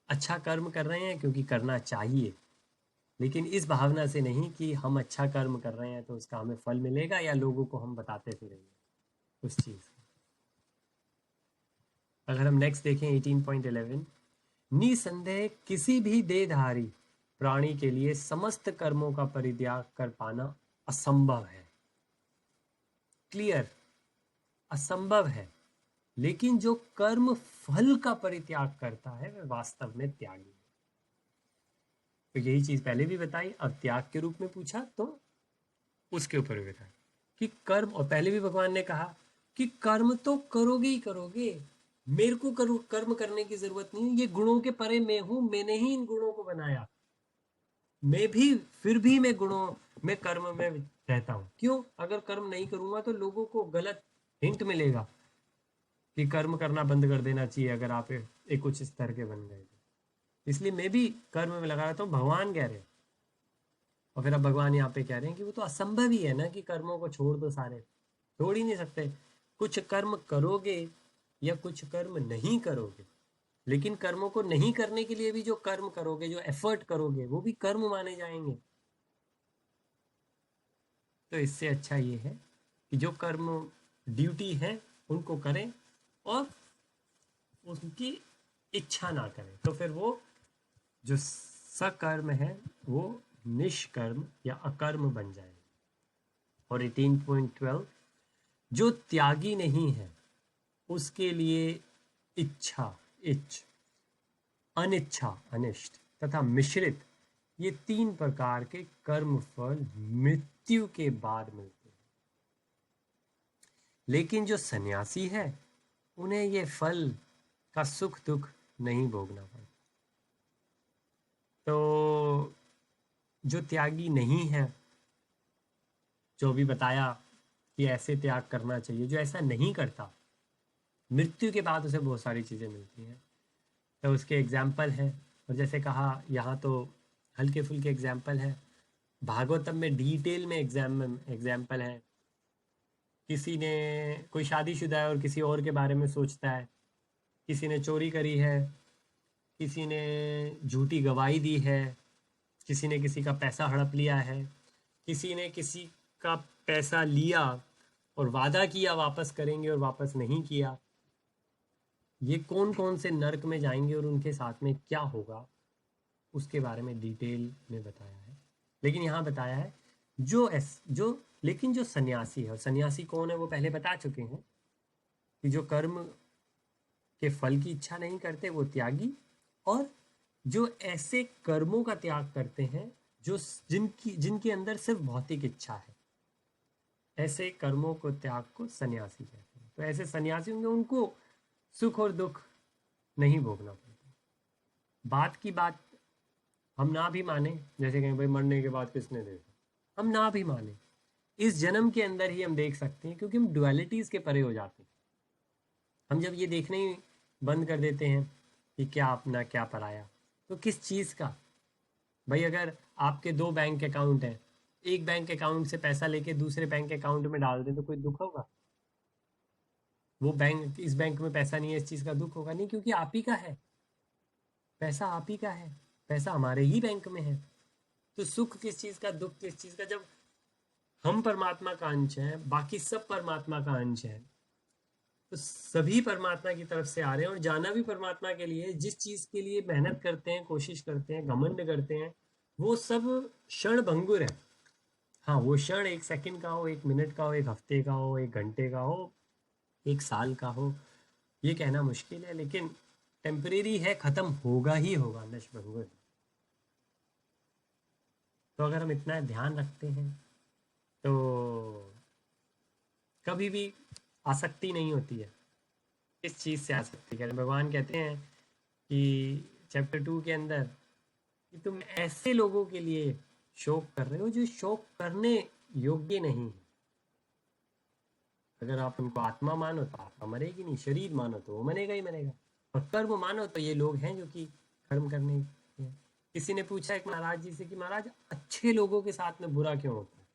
अच्छा कर्म कर रहे हैं क्योंकि करना चाहिए, लेकिन इस भावना से नहीं कि हम अच्छा कर्म कर रहे हैं तो उसका हमें फल मिलेगा, या लोगों को हम बताते फिरेंगे उस चीज़ को। अगर हम नेक्स्ट देखें 18.11, निसंदेह किसी भी देहधारी प्राणी के लिए समस्त कर्मों का परित्याग कर पाना असंभव है। क्लियर, असंभव है। लेकिन जो कर्म फल का परित्याग करता है वह वास्तव में त्यागी है। तो यही चीज पहले भी बताई, अब त्याग के रूप में पूछा तो उसके ऊपर भी बताया कि कर्म, और पहले भी भगवान ने कहा कि कर्म तो करोगे ही करोगे, मेरे को कर्म करने की जरूरत नहीं, ये गुणों के परे मैं हूं, मैंने ही इन गुणों को बनाया, मैं भी फिर भी मैं गुणों में कर्म में रहता हूँ। क्यों? अगर कर्म नहीं करूंगा तो लोगों को गलत हिंट मिलेगा कि कर्म करना बंद कर देना चाहिए अगर आप एक उच्च स्तर के बन गए तो। इसलिए मैं भी कर्म में लगा रहता हूँ, भगवान कह रहे हैं। और फिर अब भगवान यहाँ पे कह रहे हैं कि वो तो असंभव ही है ना कि कर्मों को छोड़ दो सारे, छोड़ ही नहीं सकते। कुछ कर्म करोगे या कुछ कर्म नहीं करोगे, लेकिन कर्मों को नहीं करने के लिए भी जो कर्म करोगे, जो एफर्ट करोगे, वो भी कर्म माने जाएंगे। तो इससे अच्छा ये है कि जो कर्म ड्यूटी है उनको करें और उनकी इच्छा ना करें, तो फिर वो जो सकर्म है वो निष्कर्म या अकर्म बन जाएगा। और 18.12, जो त्यागी नहीं है उसके लिए इच्छा, इच्छ, अनिच्छा, अनिष्ट तथा मिश्रित, ये 3 प्रकार के कर्म फल मृत्यु के बाद मिलते हैं। लेकिन जो सन्यासी है उन्हें ये फल का सुख दुख नहीं भोगना पड़ता। तो जो त्यागी नहीं है, जो भी बताया कि ऐसे त्याग करना चाहिए, जो ऐसा नहीं करता, मृत्यु के बाद उसे बहुत सारी चीज़ें मिलती हैं। तो उसके एग्जाम्पल हैं, और जैसे कहा यहाँ तो हल्के फुल्के एग्जाम्पल हैं, भागवतम में डिटेल में एग्जाम्पल है। किसी ने, कोई शादीशुदा है और किसी और के बारे में सोचता है, किसी ने चोरी करी है, किसी ने झूठी गवाही दी है, किसी ने किसी का पैसा हड़प लिया है, किसी ने किसी का पैसा लिया और वादा किया वापस करेंगे और वापस नहीं किया। ये कौन कौन से नर्क में जाएंगे और उनके साथ में क्या होगा, उसके बारे में डिटेल में बताया है। लेकिन यहाँ बताया है जो लेकिन जो सन्यासी है, और सन्यासी कौन है वो पहले बता चुके हैं, कि जो कर्म के फल की इच्छा नहीं करते वो त्यागी, और जो ऐसे कर्मों का त्याग करते हैं जो जिनके अंदर सिर्फ भौतिक इच्छा है, ऐसे कर्मों को त्याग को सन्यासी कहते हैं। तो ऐसे सन्यासी होंगे, उनको सुख और दुख नहीं भोगना पड़ता। बात की बात हम ना भी माने, जैसे कहें भाई मरने के बाद किसने देखा, हम ना भी माने, इस जन्म के अंदर ही हम देख सकते हैं, क्योंकि हम डुअलिटीज के परे हो जाते हैं। हम जब ये देखने ही बंद कर देते हैं कि क्या अपना क्या पराया, तो किस चीज़ का। भाई अगर आपके 2 बैंक अकाउंट हैं, एक बैंक अकाउंट से पैसा लेके दूसरे बैंक अकाउंट में डाल दें तो कोई दुख होगा? वो बैंक, इस बैंक में पैसा नहीं है, इस चीज़ का दुख होगा नहीं, क्योंकि आप ही का है पैसा, आप ही का है पैसा, हमारे ही बैंक में है। तो सुख किस चीज़ का, दुख किस चीज़ का? जब हम परमात्मा का अंश हैं, बाकी सब परमात्मा का अंश है, तो सभी परमात्मा की तरफ से आ रहे हैं, और जाना भी परमात्मा के लिए। जिस चीज़ के लिए मेहनत करते हैं, कोशिश करते हैं, घमंड करते हैं, वो सब क्षण भंगुर है। हाँ, वो क्षण 1 सेकंड का हो, 1 मिनट का हो, 1 हफ्ते का हो, 1 घंटे का हो, 1 साल का हो, ये कहना मुश्किल है, लेकिन टेम्परेरी है, ख़त्म होगा ही होगा, नष्ट भंगुर। तो अगर हम इतना ध्यान रखते हैं तो कभी भी आसक्ति नहीं होती है। इस चीज़ से आसक्ति करें, भगवान कहते हैं कि चैप्टर 2 के अंदर, कि तुम ऐसे लोगों के लिए शोक कर रहे हो जो शोक करने योग्य नहीं है। अगर आप उनको आत्मा मानो तो आत्मा मरेगी नहीं, शरीर मानो तो वो मरेगा ही मरेगा, और कर्म मानो तो ये लोग हैं जो कि कर्म करने हैं। किसी ने पूछा एक महाराज जी से कि महाराज अच्छे लोगों के साथ में बुरा क्यों होता है?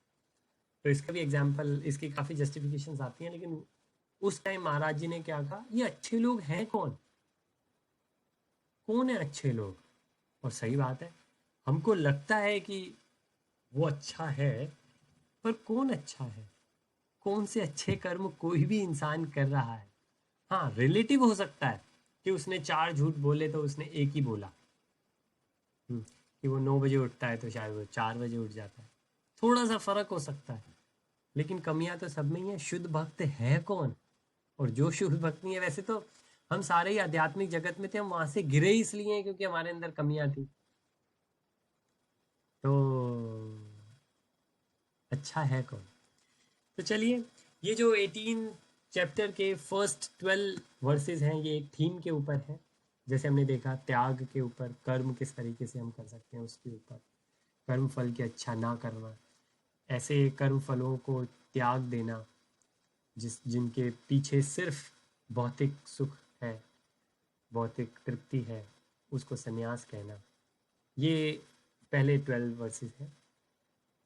तो इसका भी एग्जाम्पल, इसकी काफ़ी जस्टिफिकेशंस आती हैं, लेकिन उस टाइम महाराज जी ने क्या कहा, ये अच्छे लोग हैं कौन, कौन है अच्छे लोग? और सही बात है, हमको लगता है कि वो अच्छा है, पर कौन अच्छा है? कौन से अच्छे कर्म कोई भी इंसान कर रहा है? हाँ, रिलेटिव हो सकता है कि उसने 4 झूठ बोले तो उसने एक ही बोला। कि वो 9 बजे उठता है तो शायद वो 4 बजे उठ जाता है, थोड़ा सा फर्क हो सकता है, लेकिन कमियां तो सब में ही है। शुद्ध भक्त है कौन? और जो शुद्ध भक्त नहीं है, वैसे तो हम सारे ही आध्यात्मिक जगत में थे, हम वहां से गिरे इसलिए हैं क्योंकि हमारे अंदर कमियां थी। तो अच्छा है कौन? तो चलिए, ये जो 18 चैप्टर के फर्स्ट 12 वर्सेस हैं, ये एक थीम के ऊपर है। जैसे हमने देखा त्याग के ऊपर, कर्म किस तरीके से हम कर सकते हैं उसके ऊपर, कर्म फल की अच्छा ना करना, ऐसे कर्म फलों को त्याग देना जिनके पीछे सिर्फ भौतिक सुख है, भौतिक तृप्ति है, उसको संन्यास कहना। ये पहले 12 वर्सेस हैं।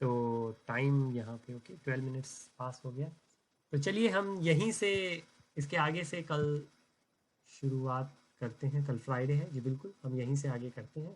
तो टाइम यहाँ पे ओके 12 मिनट्स पास हो गया। तो चलिए हम यहीं से इसके आगे से कल शुरुआत करते हैं। कल फ्राइडे है जी, बिल्कुल हम यहीं से आगे करते हैं।